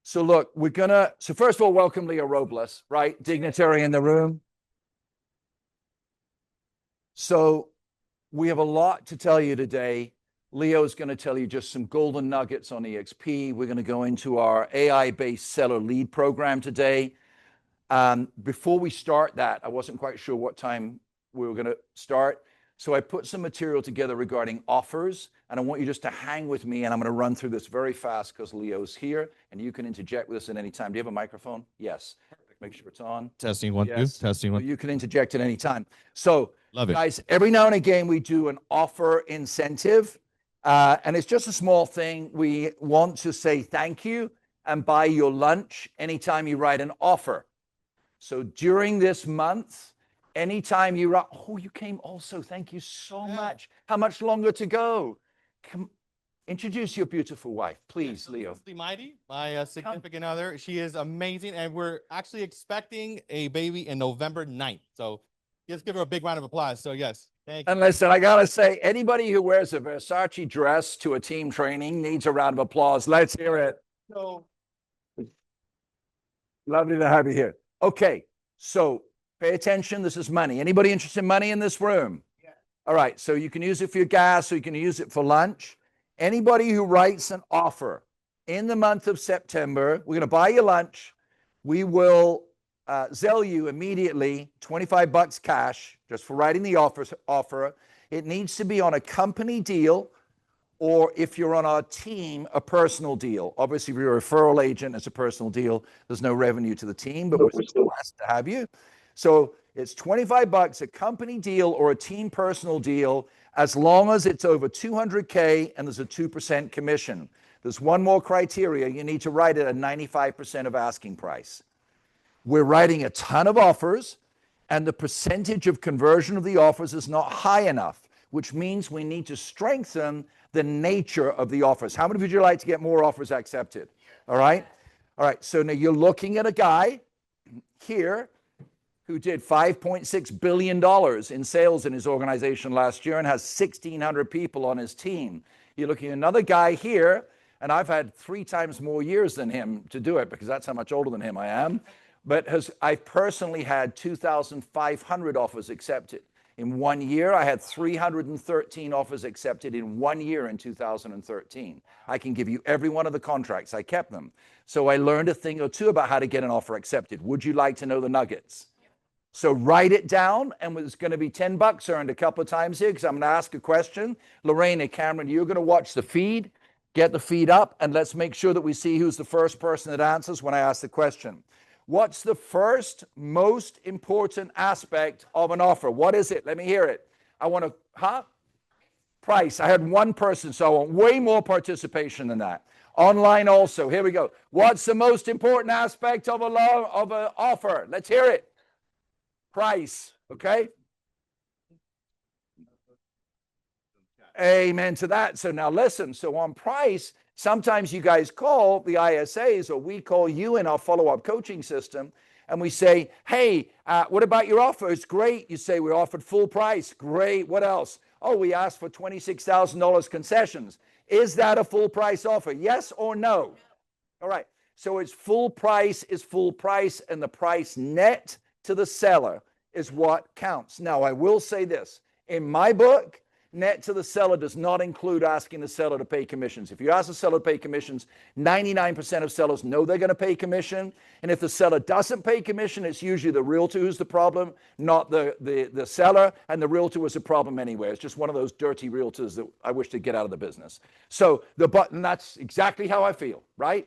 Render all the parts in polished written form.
So look, so first of all, welcome Leo Robles, right? Dignitary in the room. So we have a lot to tell you today. Leo's going to tell you just some golden nuggets on EXP. We're going to go into our AI-based seller lead program today. Before we start that, I wasn't quite sure what time we were going to start. So I put some material together regarding offers, and I want you just to hang with me, and I'm going to run through this very fast because Leo's here, and you can interject with us at any time. Do you have a microphone? Yes. Make sure it's on. Testing one, Yes. two. Testing one. So you can interject at any time. So, Love it. Guys, every now and again, we do an offer incentive, and it's just a small thing. We want to say thank you and buy your lunch anytime you write an offer. So during this month, anytime you write, oh, you came also. Thank you so much. How much longer to go? Introduce your beautiful wife, please, Leo. Mighty, my significant other. She is amazing, and we're actually expecting a baby in November 9th. So let's give her a big round of applause. So yes, thank you. And listen, I gotta say, anybody who wears a Versace dress to a team training needs a round of applause. Let's hear it. So lovely to have you here. Okay, so pay attention. This is money. Anybody interested in money in this room? Yeah. All right, so you can use it for your gas, or you can use it for lunch. Anybody who writes an offer in the month of September, we're going to buy you lunch. We will Zelle you immediately $25 cash just for writing the offer. It needs to be on a company deal, or if you're on our team, a personal deal. Obviously, if you're a referral agent, it's a personal deal. There's no revenue to the team, but we're still blessed to have you. So it's $25, a company deal or a team personal deal, as long as it's over 200K and there's a 2% commission. There's one more criteria. You need to write it at 95% of asking price. We're writing a ton of offers, and the percentage of conversion of the offers is not high enough, which means we need to strengthen the nature of the offers. How many would you like to get more offers accepted? All right. All right. So now you're looking at a guy here who did $5.6 billion in sales in his organization last year and has 1,600 people on his team. You're looking at another guy here, and I've had 3 times more years than him to do it because that's how much older than him I am. But I've personally had 2,500 offers accepted. In 1 year, I had 313 offers accepted in 1 year in 2013. I can give you every one of the contracts. I kept them. So I learned a thing or two about how to get an offer accepted. Would you like to know the nuggets? So write it down, and it's going to be $10 earned a couple of times here because I'm going to ask a question. Lorraine and Cameron, you're going to watch the feed, get the feed up, and let's make sure that we see who's the first person that answers when I ask the question. What's the first most important aspect of an offer? What is it? Let me hear it. I want to, price. I had one person, so I want way more participation than that. Online also. Here we go. What's the most important aspect of an offer? Let's hear it. Price, okay? Amen to that. So now listen, so on price, sometimes you guys call the ISAs, or we call you in our follow-up coaching system, and we say, hey, what about your offer? It's great. You say we offered full price. Great. What else? Oh, we asked for $26,000 concessions. Is that a full price offer? Yes or no? All right. So it's full price is full price, and the price net to the seller is what counts. Now, I will say this. In my book, net to the seller does not include asking the seller to pay commissions. If you ask the seller to pay commissions, 99% of sellers know they're going to pay commission. And if the seller doesn't pay commission, it's usually the realtor who's the problem, not the seller. And the realtor was a problem anyway. It's just one of those dirty realtors that I wish to get out of the business. So and that's exactly how I feel, right?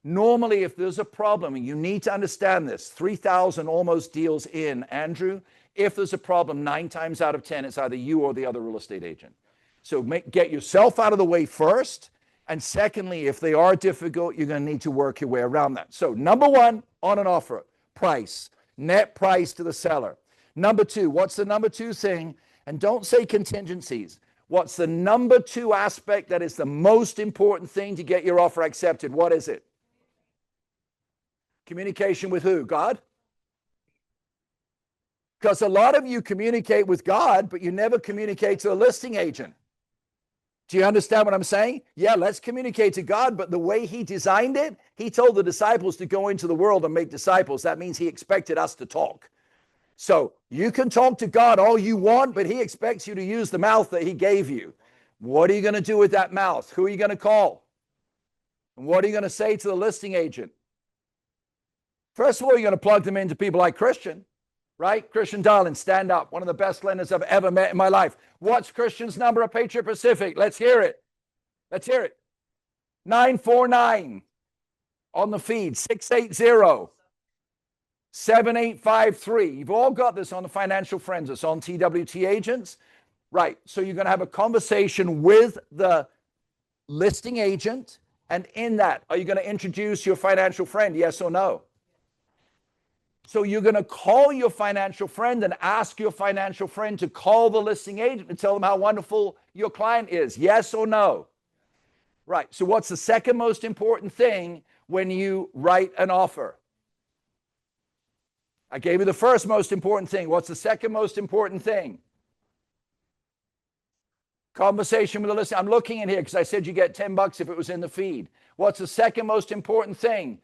Normally, if there's a problem, and you need to understand this, 3,000 almost deals in, Andrew, if there's a problem, 9 times out of 10, it's either you or the other real estate agent. So get yourself out of the way first. And secondly, if they are difficult, you're going to need to work your way around that. So number 1 on an offer, price, net price to the seller. Number 2, what's the number 2 thing? And don't say contingencies. What's the number 2 aspect that is the most important thing to get your offer accepted? What is it? Communication with who? God? Because a lot of you communicate with God, but you never communicate to a listing agent. Do you understand what I'm saying? Yeah, let's communicate to God, but the way he designed it, he told the disciples to go into the world and make disciples. That means he expected us to talk. So you can talk to God all you want, but he expects you to use the mouth that he gave you. What are you going to do with that mouth? Who are you going to call? And what are you going to say to the listing agent? First of all, you're going to plug them into people like Christian, right? Christian Darling, stand up. One of the best lenders I've ever met in my life. What's Christian's number at Patriot Pacific? Let's hear it. Let's hear it. 949 on the feed, 680-7853. You've all got this on the Financial Friends. It's on TWT Agents. Right. So you're going to have a conversation with the listing agent. And in that, are you going to introduce your financial friend? Yes or no? So you're going to call your financial friend and ask your financial friend to call the listing agent and tell them how wonderful your client is. Yes or no? Right. So what's the second most important thing when you write an offer? I gave you the first most important thing. What's the second most important thing? Conversation with the listener. I'm looking in here because I said you get $10 if it was in the feed. What's the second most important thing?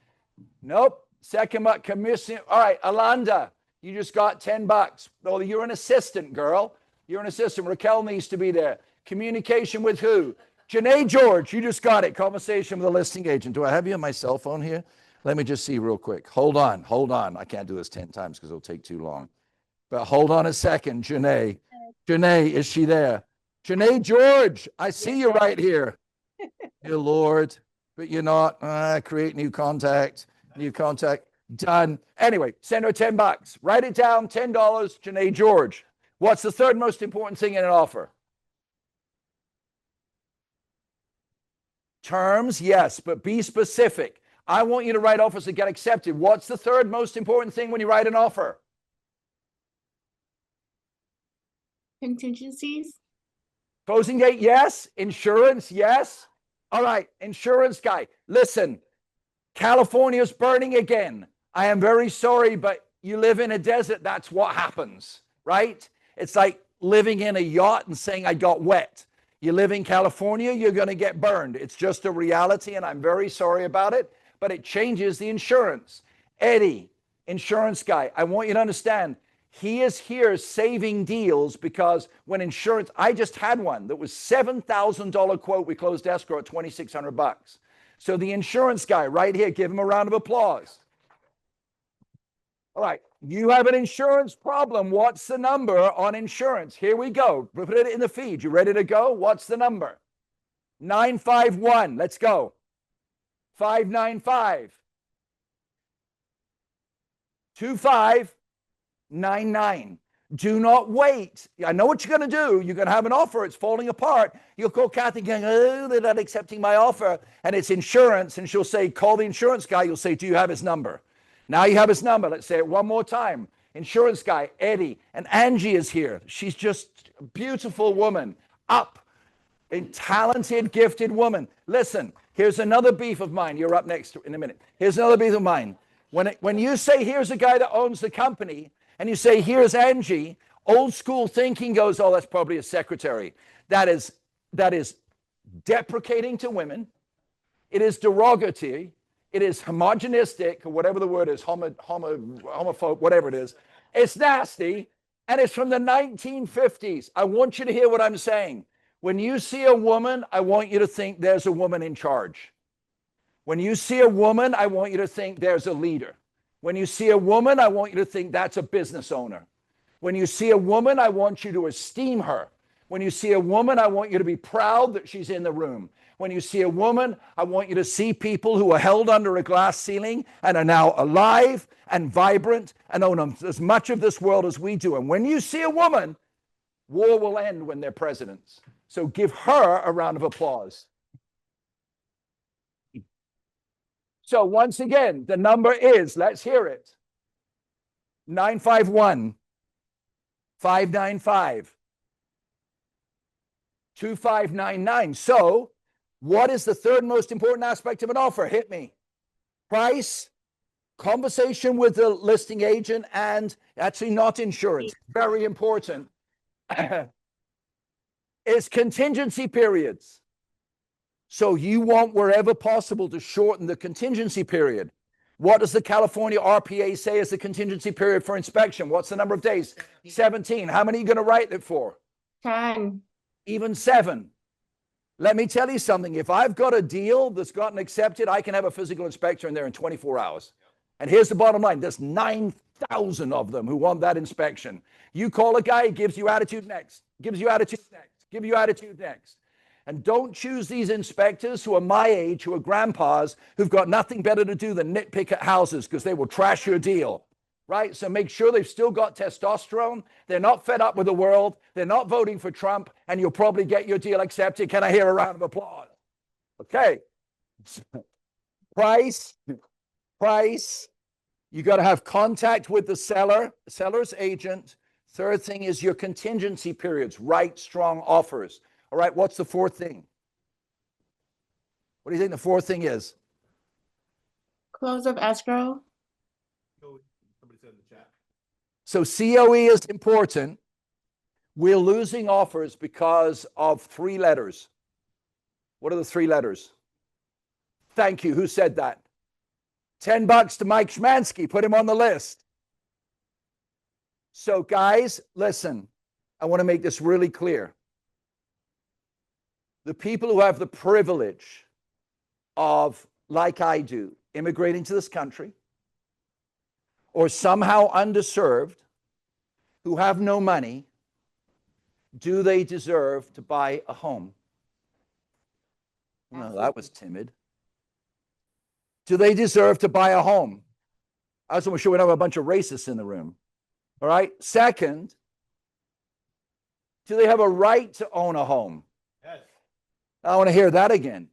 Nope. Second commission. All right, Alanda, you just got $10. Oh, you're an assistant, girl. You're an assistant. Raquel needs to be there. Communication with who? Janae George, you just got it. Conversation with a listing agent. Do I have you on my cell phone here? Let me just see real quick. Hold on. I can't do this 10 times because it'll take too long. But hold on a second, Janae. Janae, is she there? Janae George, I see you right here. Dear Lord, but you're not. Create new contact. Done. Anyway, send her $10. Write it down, $10, Janae George. What's the third most important thing in an offer? Terms, yes, but be specific. I want you to write offers that get accepted. What's the third most important thing when you write an offer? Contingencies. Closing date, yes. Insurance, yes. All right, insurance guy. Listen, California's burning again. I am very sorry, but you live in a desert. That's what happens, right? It's like living in a yacht and saying, I got wet. You live in California, you're going to get burned. It's just a reality, and I'm very sorry about it, but it changes the insurance. Eddie, insurance guy, I want you to understand, he is here saving deals because when insurance, I just had one that was $7,000 quote. We closed escrow at $2,600. So the insurance guy right here, give him a round of applause. All right, you have an insurance problem. What's the number on insurance? Here we go. Put it in the feed. You ready to go? What's the number? 951. Let's go. 595. 2599. Do not wait. I know what you're going to do. You're going to have an offer. It's falling apart. You'll call Kathy going, oh, they're not accepting my offer. And it's insurance. And she'll say, call the insurance guy. You'll say, do you have his number? Now you have his number. Let's say it one more time. Insurance guy, Eddie. And Angie is here. She's just a beautiful woman. Up. A talented, gifted woman. Listen, here's another beef of mine. You're up next in a minute. Here's another beef of mine. When you say, here's a guy that owns the company, and you say, here's Angie, old school thinking goes, oh, that's probably a secretary. That is deprecating to women. It is derogatory. It is homogenistic, or whatever the word is, homophobe, whatever it is. It's nasty, and it's from the 1950s. I want you to hear what I'm saying. When you see a woman, I want you to think there's a woman in charge. When you see a woman, I want you to think there's a leader. When you see a woman, I want you to think that's a business owner. When you see a woman, I want you to esteem her. When you see a woman, I want you to be proud that she's in the room. When you see a woman, I want you to see people who are held under a glass ceiling and are now alive and vibrant and own as much of this world as we do. And when you see a woman, war will end when they're presidents. So give her a round of applause. So once again, the number is, let's hear it, 951 595 2599. So what is the third most important aspect of an offer? Hit me. Price, conversation with the listing agent, and actually not insurance. Very important. is contingency periods. So you want, wherever possible, to shorten the contingency period. What does the California RPA say is the contingency period for inspection? What's the number of days? 17. How many are you going to write it for? 10. Even 7. Let me tell you something. If I've got a deal that's gotten accepted, I can have a physical inspector in there in 24 hours. And here's the bottom line. There's 9,000 of them who want that inspection. You call a guy, he gives you attitude next, gives you attitude next, give you attitude next. And don't choose these inspectors who are my age, who are grandpas, who've got nothing better to do than nitpick at houses because they will trash your deal, right? So make sure they've still got testosterone. They're not fed up with the world. They're not voting for Trump, and you'll probably get your deal accepted. Can I hear a round of applause? Okay. Price. You got to have contact with the seller's agent. Third thing is your contingency periods. Write strong offers. All right, what's the fourth thing? What do you think the fourth thing is? Close of escrow. Somebody said in the chat. So COE is important. We're losing offers because of 3 letters. What are the 3 letters? Thank you. Who said that? $10 to Mike Schmansky. Put him on the list. So guys, listen, I want to make this really clear. The people who have the privilege of, like I do, immigrating to this country, or somehow underserved, who have no money, do they deserve to buy a home? No, that was timid. Do they deserve to buy a home? I just want to show we don't have a bunch of racists in the room. All right. Second, do they have a right to own a home? Yes. I want to hear that again.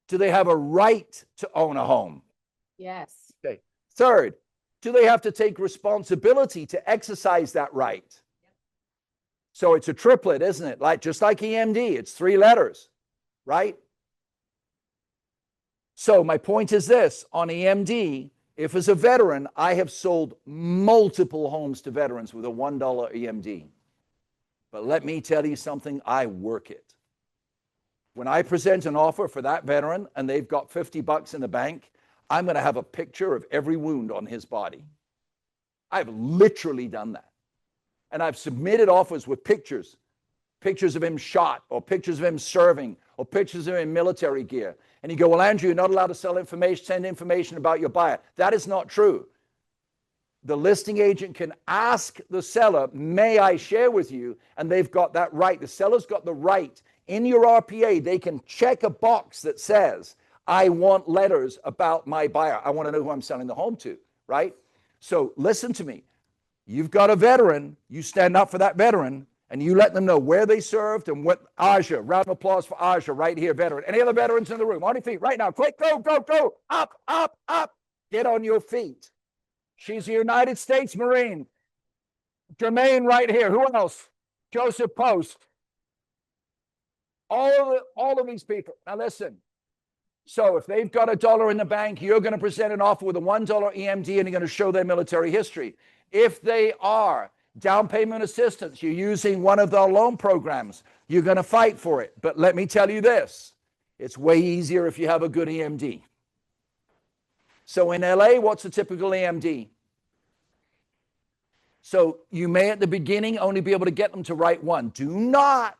Do they have a right to own a home? Yes. Okay. Third, do they have to take responsibility to exercise that right? So it's a triplet, isn't it? Like just like EMD, it's 3 letters, right? So my point is this, on EMD, if as a veteran, I have sold multiple homes to veterans with a $1 EMD. But let me tell you something, I work it. When I present an offer for that veteran and they've got $50 in the bank, I'm going to have a picture of every wound on his body. I've literally done that. And I've submitted offers with pictures of him shot, or pictures of him serving, or pictures of him in military gear. And you go, well, Andrew, you're not allowed to sell information, send information about your buyer. That is not true. The listing agent can ask the seller, may I share with you? And they've got that right. The seller's got the right. In your RPA, they can check a box that says, I want letters about my buyer. I want to know who I'm selling the home to, right? So listen to me. You've got a veteran. You stand up for that veteran, and you let them know where they served and what. Aja, round of applause for Aja right here, veteran. Any other veterans in the room? On your feet right now. Quick, go, go, go. Up, up, up. Get on your feet. She's a United States Marine. Jermaine right here. Who else? Joseph Post. All of these people. Now listen. So if they've got $1 in the bank, you're going to present an offer with a $1 EMD and you're going to show their military history. If they are down payment assistance, you're using one of the loan programs, you're going to fight for it. But let me tell you this, it's way easier if you have a good EMD. So in LA, what's a typical EMD? So you may at the beginning only be able to get them to write 1. Do not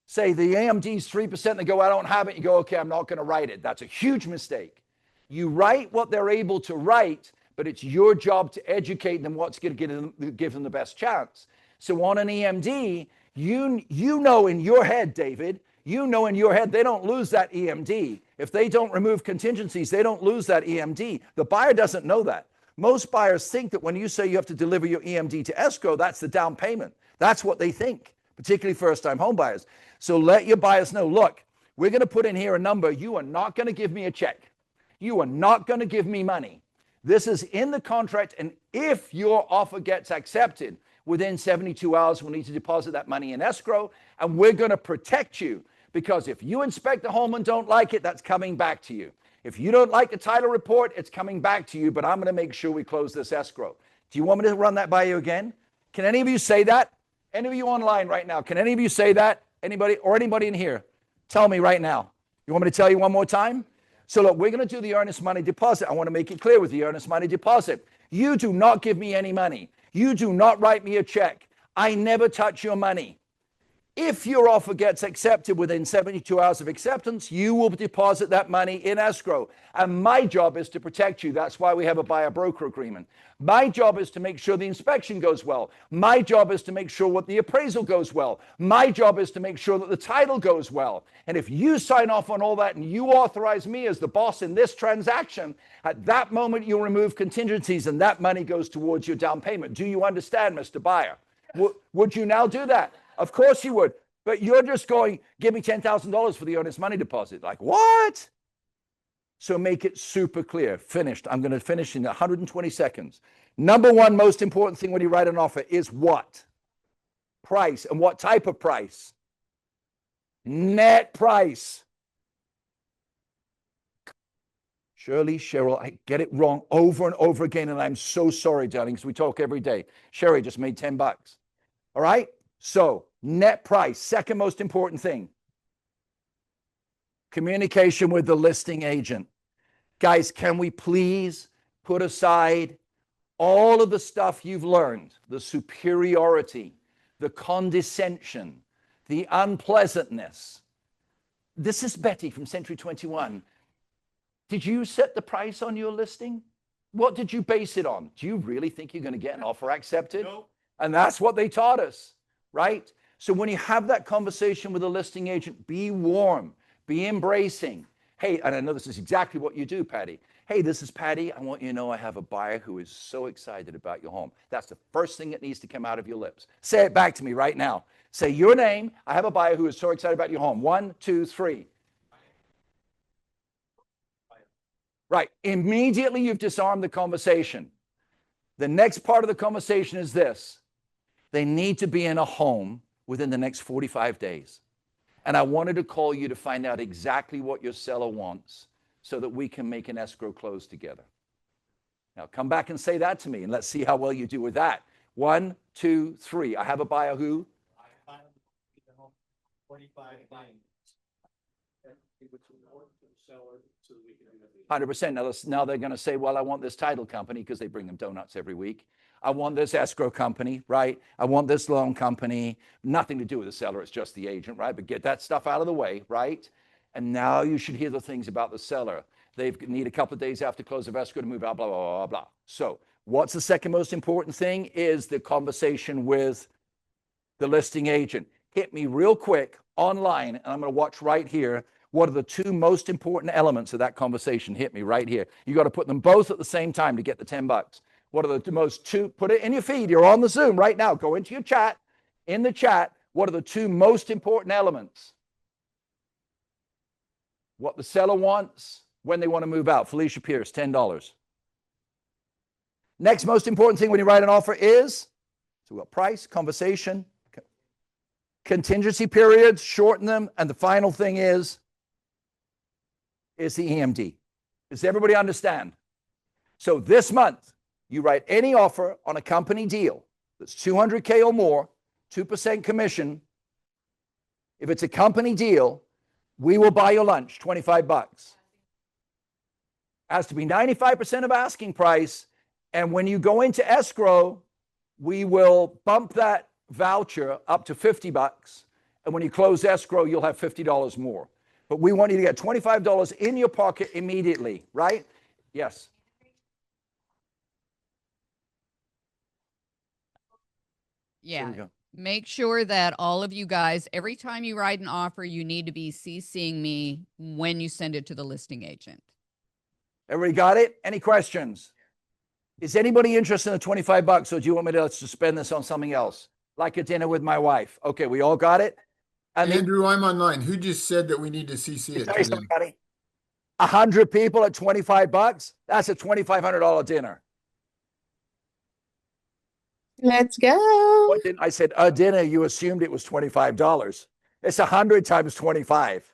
say the EMD is 3%, and they go, I don't have it. You go, okay, I'm not going to write it. That's a huge mistake. You write what they're able to write, but it's your job to educate them what's going to give them the best chance. So on an EMD, you know in your head, David, you know in your head, they don't lose that EMD. If they don't remove contingencies, they don't lose that EMD. The buyer doesn't know that. Most buyers think that when you say you have to deliver your EMD to escrow, that's the down payment. That's what they think, particularly first-time home buyers. So let your buyers know, look, we're going to put in here a number. You are not going to give me a check. You are not going to give me money. This is in the contract, and if your offer gets accepted, within 72 hours, we'll need to deposit that money in escrow, and we're going to protect you, because if you inspect the home and don't like it, that's coming back to you. If you don't like the title report, it's coming back to you, but I'm going to make sure we close this escrow. Do you want me to run that by you again? Can any of you say that? Any of you online right now, can any of you say that? Anybody or anybody in here? Tell me right now. You want me to tell you one more time? So look, we're going to do the earnest money deposit. I want to make it clear with the earnest money deposit. You do not give me any money. You do not write me a check. I never touch your money. If your offer gets accepted within 72 hours of acceptance, you will deposit that money in escrow. And my job is to protect you. That's why we have a buyer broker agreement. My job is to make sure the inspection goes well. My job is to make sure what the appraisal goes well. My job is to make sure that the title goes well. And if you sign off on all that and you authorize me as the boss in this transaction, at that moment you'll remove contingencies and that money goes towards your down payment. Do you understand, Mr. Buyer? Would you now do that? Of course you would. But you're just going, give me $10,000 for the earnest money deposit. Like, what? So make it super clear. Finished. I'm going to finish in 120 seconds. Number one most important thing when you write an offer is what? Price. And what type of price? Net price. Shirley, Cheryl, I get it wrong over and over again, and I'm so sorry, darling, because we talk every day. Sherry just made $10. All right? So, net price, second most important thing. Communication with the listing agent. Guys, can we please put aside all of the stuff you've learned, the superiority, the condescension, the unpleasantness? This is Betty from Century 21. Did you set the price on your listing? What did you base it on? Do you really think you're going to get an offer accepted? No. And that's what they taught us, right? So when you have that conversation with a listing agent, be warm, be embracing. Hey, and I know this is exactly what you do, Patty. Hey, this is Patty. I want you to know I have a buyer who is so excited about your home. That's the first thing that needs to come out of your lips. Say it back to me right now. Say your name. I have a buyer who is so excited about your home. 1, 2, 3. Right. Immediately you've disarmed the conversation. The next part of the conversation is this. They need to be in a home within the next 45 days. And I wanted to call you to find out exactly what your seller wants so that we can make an escrow close together. Now come back and say that to me and let's see how well you do with that. 1, 2, 3. I have a buyer who? 100%. Now they're going to say, well, I want this title company because they bring them donuts every week. I want this escrow company, right? I want this loan company. Nothing to do with the seller. It's just the agent, right? But get that stuff out of the way, right? And now you should hear the things about the seller. They need a couple of days after close of escrow to move out, blah, blah, blah, blah. So what's the second most important thing is the conversation with the listing agent. Hit me real quick online, and I'm going to watch right here. What are the two most important elements of that conversation? Hit me right here. You got to put them both at the same time to get the $10. What are the most two? Put it in your feed. You're on the Zoom right now. Go into your chat. In the chat, what are the two most important elements? What the seller wants, when they want to move out. Felicia Pierce, $10. Next most important thing when you write an offer is, so what, price, conversation, contingency periods, shorten them, and the final thing is the EMD. Does everybody understand? So this month, you write any offer on a company deal that's $200K or more, 2% commission. If it's a company deal, we will buy your lunch, $25. Has to be 95% of asking price. And when you go into escrow, we will bump that voucher up to $50. And when you close escrow, you'll have $50 more. But we want you to get $25 in your pocket immediately, right? Yes. Yeah. Make sure that all of you guys, every time you write an offer, you need to be CCing me when you send it to the listing agent. Everybody got it? Any questions? Is anybody interested in the $25, or do you want me to spend this on something else? Like a dinner with my wife. Okay, we all got it? And Andrew, I'm online. Who just said that we need to CC it? tell you something, buddy. 100 people at $25, that's a $2,500 dinner. Let's go. What didn't I said a dinner, you assumed it was $25. It's 100 times 25.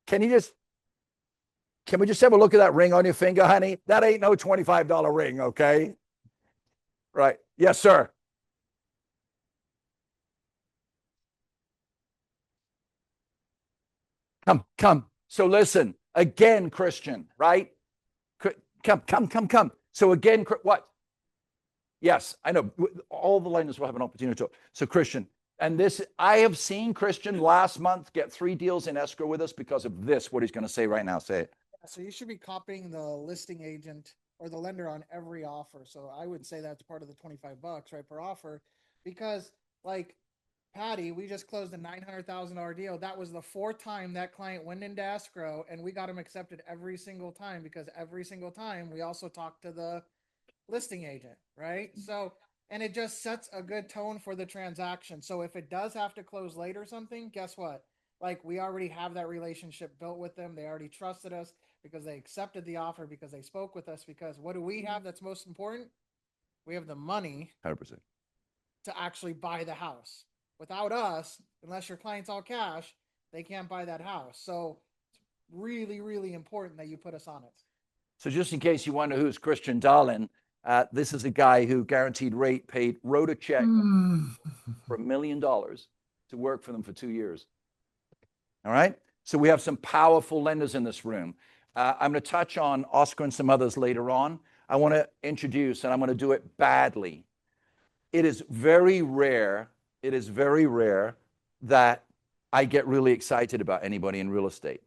Can we just have a look at that ring on your finger, honey? That ain't no $25 ring, okay? Right. Yes, sir. Come. So listen, again, Christian, right? Come. So again, what? Yes, I know. All the lenders will have an opportunity to talk. So Christian, and this, I have seen Christian last month get 3 deals in escrow with us because of this, what he's going to say right now. Say it. So you should be copying the listing agent or the lender on every offer. So I would say that's part of the $25, right, per offer, because like Patty, we just closed a $900,000 deal. That was the 4th time that client went into escrow, and we got him accepted every single time, because every single time we also talked to the listing agent, right? So, and it just sets a good tone for the transaction. So if it does have to close late or something, guess what? Like, we already have that relationship built with them. They already trusted us because they accepted the offer, because they spoke with us, because what do we have that's most important? We have the money 100%. to actually buy the house. Without us, unless your client's all cash, they can't buy that house. So it's really, really important that you put us on it. So just in case you wonder who's Christian Darlin, this is a guy who guaranteed rate wrote a check for $1 million to work for them for 2 years. All right. So we have some powerful lenders in this room. I'm going to touch on Oscar and some others later on. I want to introduce, and I'm going to do it badly. It is very rare. It is very rare that I get really excited about anybody in real estate.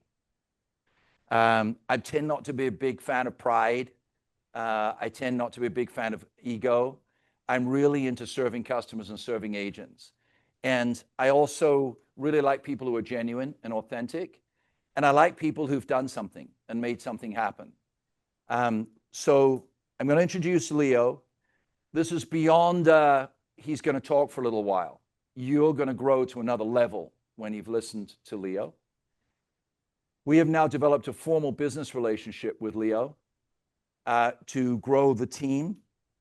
I tend not to be a big fan of pride. I tend not to be a big fan of ego. I'm really into serving customers and serving agents. And I also really like people who are genuine and authentic. And I like people who've done something and made something happen. So I'm going to introduce Leo. This is beyond, he's going to talk for a little while. You're going to grow to another level when you've listened to Leo. We have now developed a formal business relationship with Leo to grow the team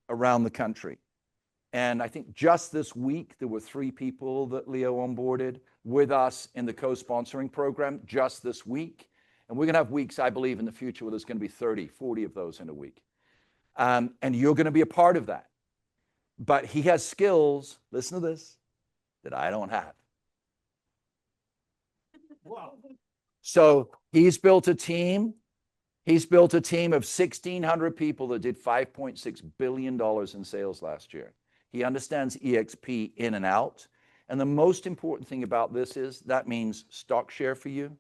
around the country. And I think just this week, there were 3 people that Leo onboarded with us in the co-sponsoring program just this week. And we're going to have weeks, I believe, in the future where there's going to be 30, 40 of those in a week. And you're going to be a part of that. But he has skills, listen to this, that I don't have. Wow. So he's built a team. He's built a team of 1,600 people that did $5.6 billion in sales last year. He understands EXP in and out. And the most important thing about this is that means stock share for you,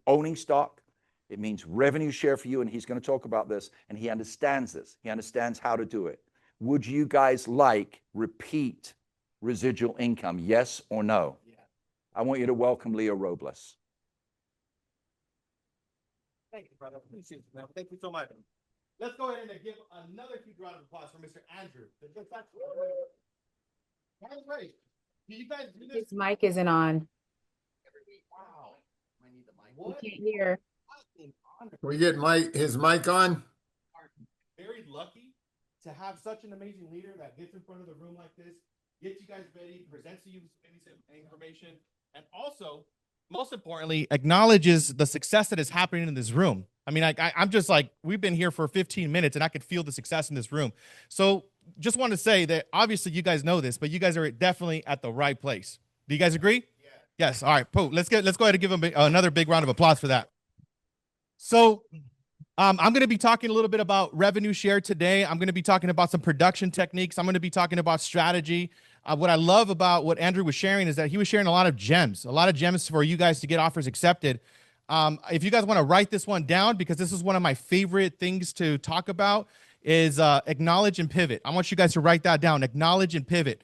owning stock. It means revenue share for you. And he's going to talk about this. And he understands this. He understands how to do it. Would you guys like repeat residual income? Yes or no? Yeah. I want you to welcome Leo Robles. Thank you, brother. Appreciate it, man. Thank you so much. Let's go ahead and give another huge round of applause for Mr. Andrew. Great. Do you guys do this? His mic isn't on. Wow. We can't hear. We get his mic on. Very lucky to have such an amazing leader that gets in front of the room like this, gets you guys ready, presents you information, and also, most importantly, acknowledges the success that is happening in this room. I mean, I'm just like, we've been here for 15 minutes and I could feel the success in this room. So just want to say that obviously you guys know this, but you guys are definitely at the right place. Do you guys agree? Yeah. Yes. All right. Pooh, let's go ahead and give him another big round of applause for that. So I'm going to be talking a little bit about revenue share today. I'm going to be talking about some production techniques. I'm going to be talking about strategy. What I love about what Andrew was sharing is that he was sharing a lot of gems for you guys to get offers accepted. If you guys want to write this one down, because this is one of my favorite things to talk about, is acknowledge and pivot. I want you guys to write that down, acknowledge and pivot.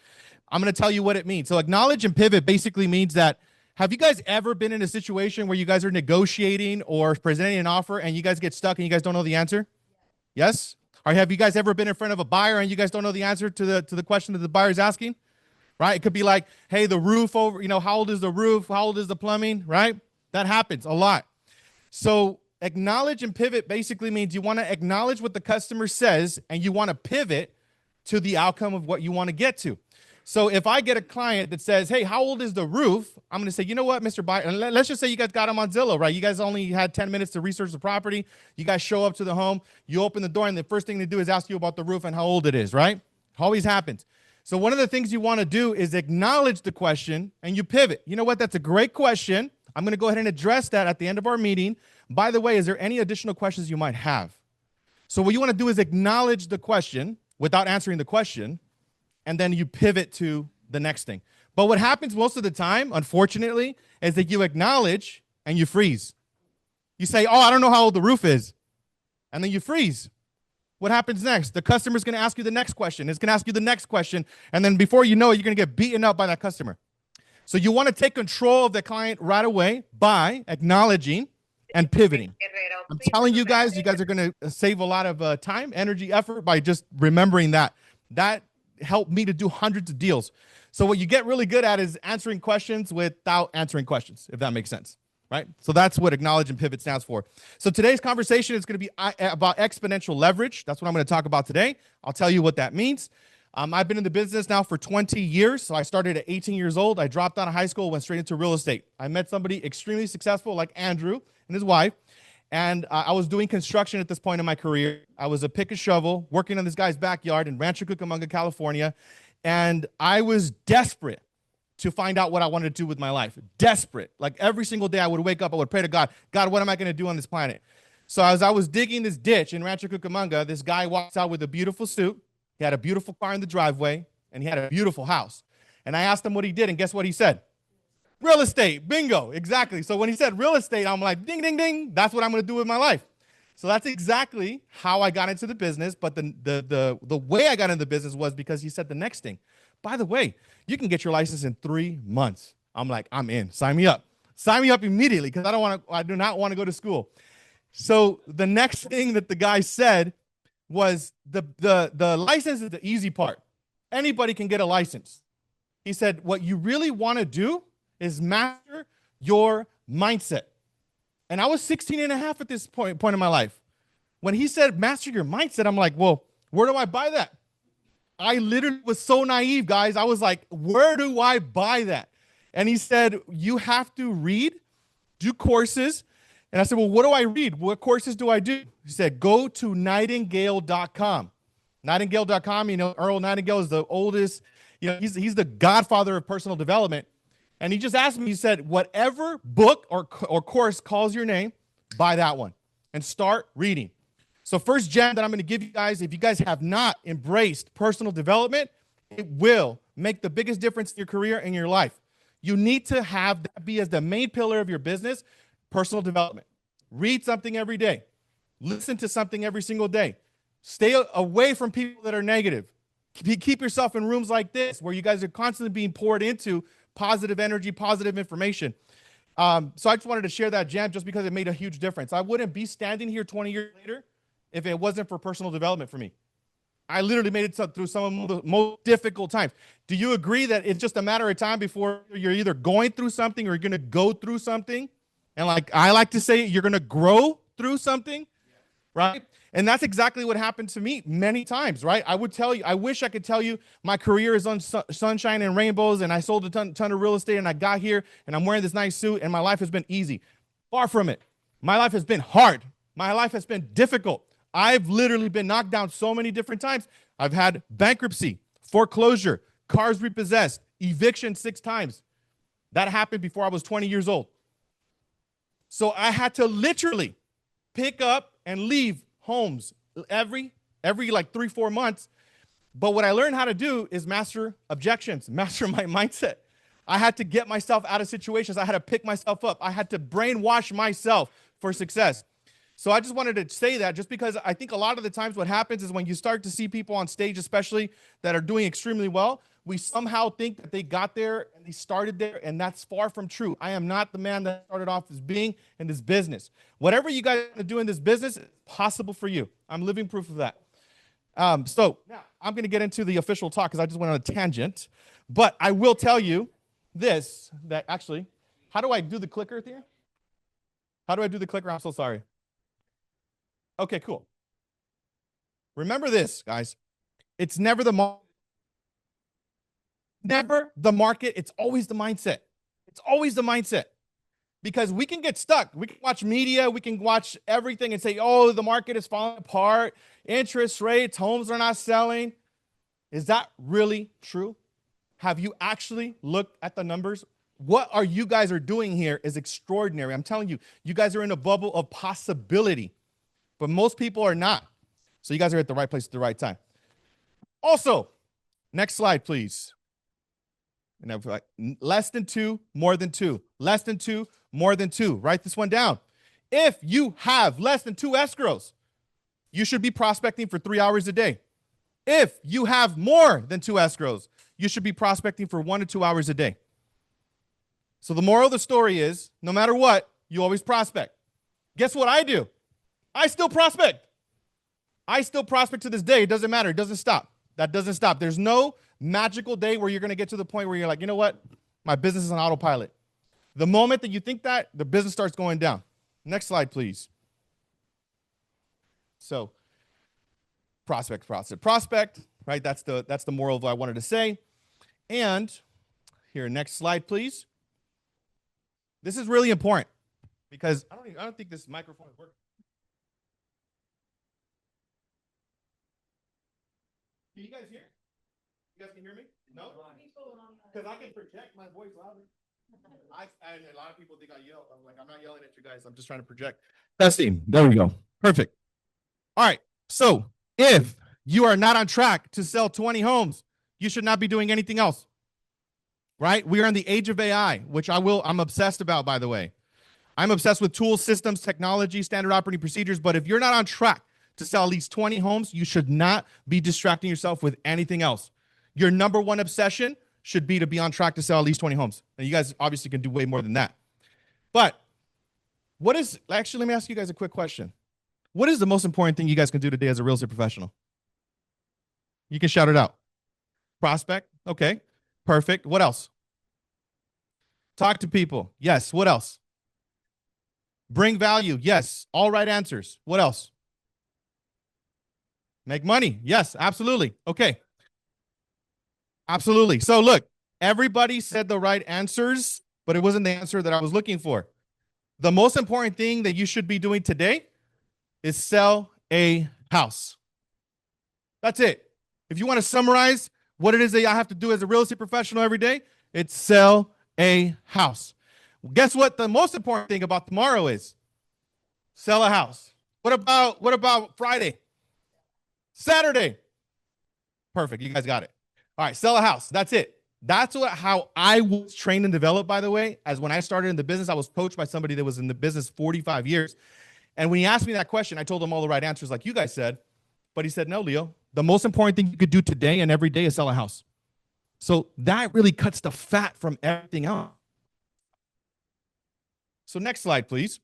I'm going to tell you what it means. So acknowledge and pivot basically means that, have you guys ever been in a situation where you guys are negotiating or presenting an offer and you guys get stuck and you guys don't know the answer? Yes? Or have you guys ever been in front of a buyer and you guys don't know the answer to the question that the buyer is asking? Right? It could be like, hey, the roof over, how old is the roof? How old is the plumbing? Right? That happens a lot. So acknowledge and pivot basically means you want to acknowledge what the customer says and you want to pivot to the outcome of what you want to get to. So if I get a client that says, hey, how old is the roof? I'm going to say, you know what, Mr. Buyer, and let's just say you guys got him on Zillow, right? You guys only had 10 minutes to research the property. You guys show up to the home, you open the door, and the first thing they do is ask you about the roof and how old it is, right? Always happens. So one of the things you want to do is acknowledge the question and you pivot. You know what? That's a great question. I'm going to go ahead and address that at the end of our meeting. By the way, is there any additional questions you might have? So what you want to do is acknowledge the question without answering the question, and then you pivot to the next thing. But what happens most of the time, unfortunately, is that you acknowledge and you freeze. You say, oh, I don't know how old the roof is. And then you freeze. What happens next? The customer's going to ask you the next question. It's going to ask you the next question. And then before you know it, you're going to get beaten up by that customer. So you want to take control of the client right away by acknowledging and pivoting. I'm telling you guys are going to save a lot of time, energy, effort by just remembering that. That helped me to do hundreds of deals. So what you get really good at is answering questions without answering questions, if that makes sense, right? So that's what acknowledge and pivot stands for. So today's conversation is going to be about exponential leverage. That's what I'm going to talk about today. I'll tell you what that means. I've been in the business now for 20 years. So I started at 18 years old. I dropped out of high school, went straight into real estate. I met somebody extremely successful like Andrew and his wife. And I was doing construction at this point in my career. I was a pick and shovel working on this guy's backyard in Rancho Cucamonga, California. And I was desperate to find out what I wanted to do with my life. Desperate. Like every single day I would wake up, I would pray to God, God, what am I going to do on this planet? So as I was digging this ditch in Rancho Cucamonga, this guy walks out with a beautiful suit. He had a beautiful car in the driveway, and he had a beautiful house. And I asked him what he did, and guess what he said? Real estate. Bingo. Exactly. So when he said real estate, I'm like, ding, ding, ding. That's what I'm going to do with my life. So that's exactly how I got into the business. But the way I got into the business was because he said the next thing. By the way, you can get your license in 3 months. I'm like, I'm in. Sign me up. Sign me up immediately because I do not want to go to school. So the next thing that the guy said was the license is the easy part. Anybody can get a license. He said, what you really want to do is master your mindset. And I was 16 and a half at this point in my life. When he said, master your mindset, I'm like, well, where do I buy that? I literally was so naive, guys. I was like, where do I buy that? And he said, you have to read, do courses. And I said, well, what do I read? What courses do I do? He said, go to nightingale.com. Nightingale.com, Earl Nightingale is the oldest, he's the godfather of personal development. And he just asked me, he said, whatever book or course calls your name, buy that one and start reading. So first gem that I'm going to give you guys, if you guys have not embraced personal development, it will make the biggest difference in your career and your life. You need to have that be as the main pillar of your business, personal development. Read something every day. Listen to something every single day. Stay away from people that are negative. Keep yourself in rooms like this where you guys are constantly being poured into positive energy, positive information. So I just wanted to share that gem just because it made a huge difference. I wouldn't be standing here 20 years later if it wasn't for personal development for me. I literally made it through some of the most difficult times. Do you agree that it's just a matter of time before you're either going through something or you're going to go through something? And like I like to say, you're going to grow through something, right? And that's exactly what happened to me many times, right? I would tell you, I wish I could tell you my career is on sunshine and rainbows and I sold a ton of real estate and I got here and I'm wearing this nice suit and my life has been easy. Far from it. My life has been hard. My life has been difficult. I've literally been knocked down so many different times. I've had bankruptcy, foreclosure, cars repossessed, eviction 6 times. That happened before I was 20 years old. So I had to literally pick up and leave homes every like 3-4 months. But what I learned how to do is master objections, master my mindset. I had to get myself out of situations. I had to pick myself up. I had to brainwash myself for success. So I just wanted to say that just because I think a lot of the times what happens is when you start to see people on stage, especially that are doing extremely well, we somehow think that they got there and they started there, and that's far from true. I am not the man that started off as being in this business. Whatever you guys want to do in this business is possible for you. I'm living proof of that. So now I'm going to get into the official talk because I just went on a tangent. But I will tell you this, that actually, how do I do the clicker here? How do I do the clicker? I'm so sorry. Okay, cool. Remember this, guys. It's never the market. Never the market. It's always the mindset. It's always the mindset. Because we can get stuck. We can watch media. We can watch everything and say, oh, the market is falling apart. Interest rates, homes are not selling. Is that really true? Have you actually looked at the numbers? what are you guys are doing here is extraordinary. I'm telling you, you guys are in a bubble of possibility, but most people are not. So you guys are at the right place at the right time. Also, next slide, please. And I'm like, less than 2, more than 2, less than 2, more than 2. Write this one down. If you have less than 2 escrows, you should be prospecting for 3 hours a day. If you have more than 2 escrows, you should be prospecting for 1 to 2 hours a day. So the moral of the story is, no matter what, you always prospect. Guess what I do? I still prospect. I still prospect to this day. It doesn't matter. It doesn't stop. That doesn't stop. There's no magical day where you're going to get to the point where you're like, you know what? My business is on autopilot. The moment that you think that, the business starts going down. Next slide, please. So prospect, right? That's the moral of what I wanted to say. And here, next slide, please. This is really important because I don't think this microphone is working. Can you guys hear? You guys can hear me? No? Because I can project my voice louder. And a lot of people think I yell. I'm like, I'm not yelling at you guys. I'm just trying to project. Testing. There we go. Perfect. All right. So if you are not on track to sell 20 homes, you should not be doing anything else. Right? We are in the age of AI, which I'm obsessed about, by the way. I'm obsessed with tools, systems, technology, standard operating procedures. But if you're not on track to sell at least 20 homes, you should not be distracting yourself with anything else. Your number one obsession should be to be on track to sell at least 20 homes. And you guys obviously can do way more than that. But actually, let me ask you guys a quick question. What is the most important thing you guys can do today as a real estate professional? You can shout it out. Prospect. Okay. Perfect. What else? Talk to people. Yes. What else? Bring value. Yes. All right answers. What else? Make money. Yes, absolutely. Okay. Absolutely. So look, everybody said the right answers, but it wasn't the answer that I was looking for. The most important thing that you should be doing today is sell a house. That's it. If you want to summarize what it is that I have to do as a real estate professional every day, it's sell a house. Guess what the most important thing about tomorrow is? Sell a house. What about Friday? Saturday? Perfect. You guys got it. All right, sell a house. That's it. That's how I was trained and developed, by the way, as when I started in the business, I was coached by somebody that was in the business 45 years. And when he asked me that question, I told him all the right answers like you guys said. But he said, no, Leo, the most important thing you could do today and every day is sell a house. So that really cuts the fat from everything else. So next slide, please.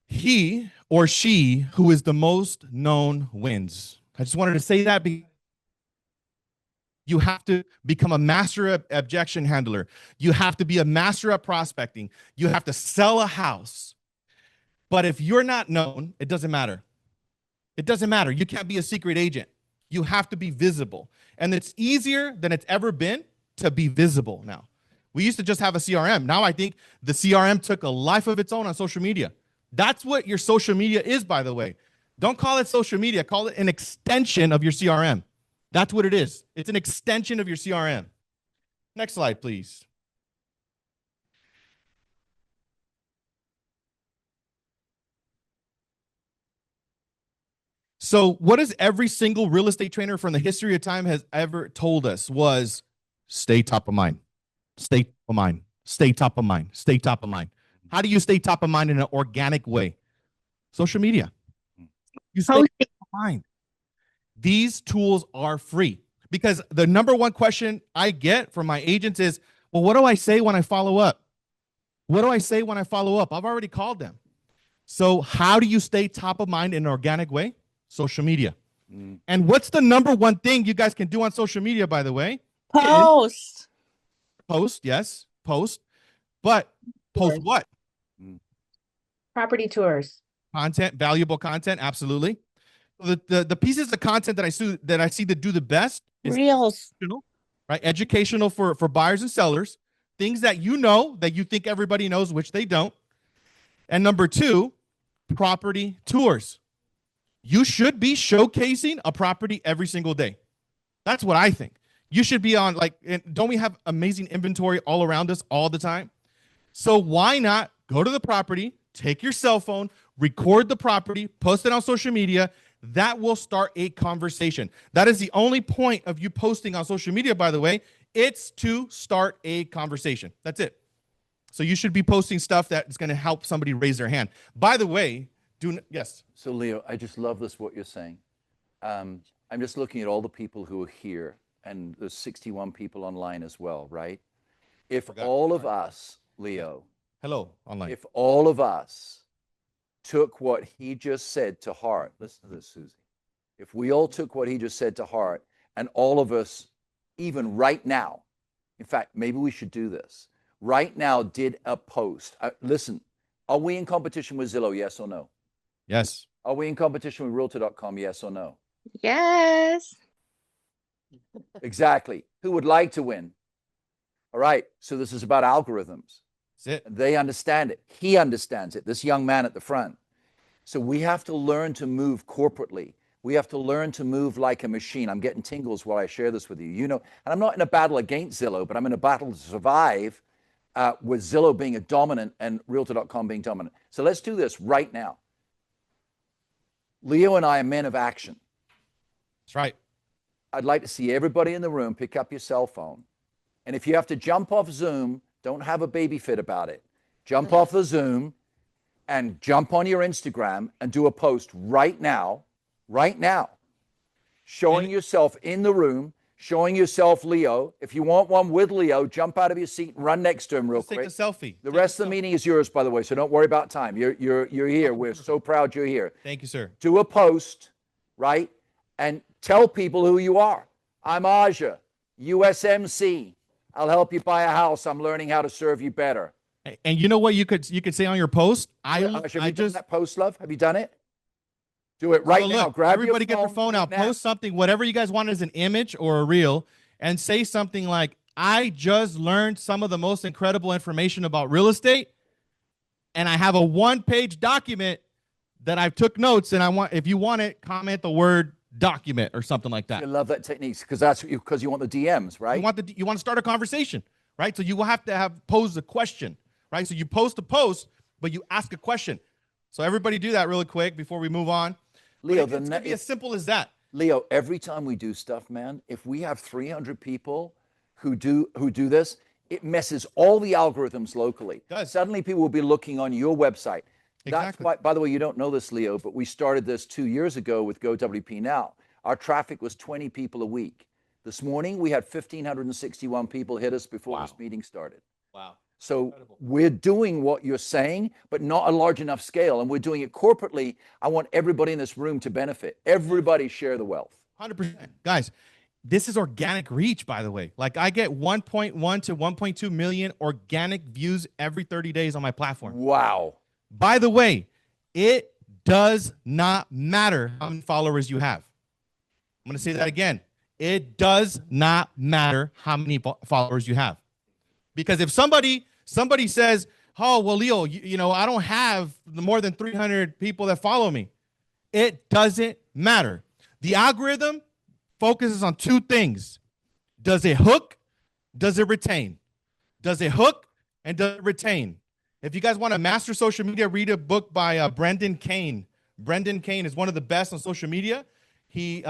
He or she who is the most known wins. I just wanted to say that because you have to become a master objection handler. You have to be a master at prospecting. You have to sell a house. But if you're not known, it doesn't matter. It doesn't matter. You can't be a secret agent. You have to be visible. And it's easier than it's ever been to be visible now. We used to just have a CRM. Now I think the CRM took a life of its own on social media. That's what your social media is, by the way. Don't call it social media. Call it an extension of your CRM. That's what it is. It's an extension of your CRM. Next slide, please. So what does every single real estate trainer from the history of time has ever told us was stay top of mind, stay top of mind, stay top of mind, stay top of mind. How do you stay top of mind in an organic way? Social media. You stay top of mind. These tools are free because the number one question I get from my agents is, well, what do I say when I follow up? What do I say when I follow up? I've already called them. So how do you stay top of mind in an organic way? Social media. And what's the number one thing you guys can do on social media, by the way? Post. Post, yes. Post. But post what? Property tours. Content, valuable content, absolutely. The pieces of content that I see that do the best is Reels. right? Educational for buyers and sellers, things that you know that you think everybody knows, which they don't. And number two, property tours. You should be showcasing a property every single day. That's what I think. You should be on don't we have amazing inventory all around us all the time? So why not go to the property, take your cell phone, record the property, post it on social media. That will start a conversation. That is the only point of you posting on social media, by the way. It's to start a conversation. That's it. So you should be posting stuff that is going to help somebody raise their hand. By the way, yes. So Leo, I just love this, what you're saying. I'm just looking at all the people who are here, and there's 61 people online as well, right? If all of us, Leo, Hello, online. if all of us took what he just said to heart, listen to this, Susie. If we all took what he just said to heart, and all of us, even right now, in fact, maybe we should do this, right now did a post. Listen, are we in competition with Zillow, yes or no? Yes. Are we in competition with Realtor.com, yes or no? Yes. Exactly. Who would like to win? All right. So this is about algorithms. That's it. They understand it. He understands it, this young man at the front. So we have to learn to move corporately. We have to learn to move like a machine. I'm getting tingles while I share this with you. You know, and I'm not in a battle against Zillow, but I'm in a battle to survive with Zillow being a dominant and Realtor.com being dominant. So let's do this right now. Leo and I are men of action. That's right. I'd like to see everybody in the room pick up your cell phone. And if you have to jump off Zoom, don't have a baby fit about it. Jump off the Zoom and jump on your Instagram and do a post right now, showing yourself in the room, showing yourself Leo. If you want one with Leo, jump out of your seat and run next to him real quick. Take a selfie. The rest of the meeting is yours, by the way, so don't worry about time. You're here. We're so proud you're here. Thank you, sir. Do a post, right? And tell people who you are. I'm Aja, USMC. I'll help you buy a house. I'm learning how to serve you better. And you know what you could say on your post? Have you done that post, love? Have you done it? Do it right now. Grab everybody, get their phone out. Post something, whatever you guys want as an image or a reel, and say something like, I just learned some of the most incredible information about real estate, and I have a one-page document that I took notes, and if you want it, comment the word document or something like that. I love that technique because you want the DMs, right? You want to start a conversation, right? So you will have to pose a question, right? So you post a post, but you ask a question. So everybody do that really quick before we move on. Leo, it's going to be as simple as that. Leo, every time we do stuff, man, if we have 300 people who do this, it messes all the algorithms locally. Suddenly people will be looking on your website. Exactly. That's why, by the way, you don't know this, Leo, but we started this 2 years ago with GoWP Now. Our traffic was 20 people a week. This morning, we had 1,561 people hit us before this meeting started. Wow. So Incredible. we're doing what you're saying, but not a large enough scale. And we're doing it corporately. I want everybody in this room to benefit. Everybody share the wealth. 100%. Guys, this is organic reach, by the way. Like I get 1.1 to 1.2 million organic views every 30 days on my platform. Wow. By the way, it does not matter how many followers you have. I'm going to say that again. It does not matter how many followers you have. Because if somebody says, oh, well, Leo, you know, I don't have more than 300 people that follow me. It doesn't matter. The algorithm focuses on two things. Does it hook? Does it retain? Does it hook and does it retain? If you guys want to master social media, read a book by Brendan Kane. Brendan Kane is one of the best on social media. He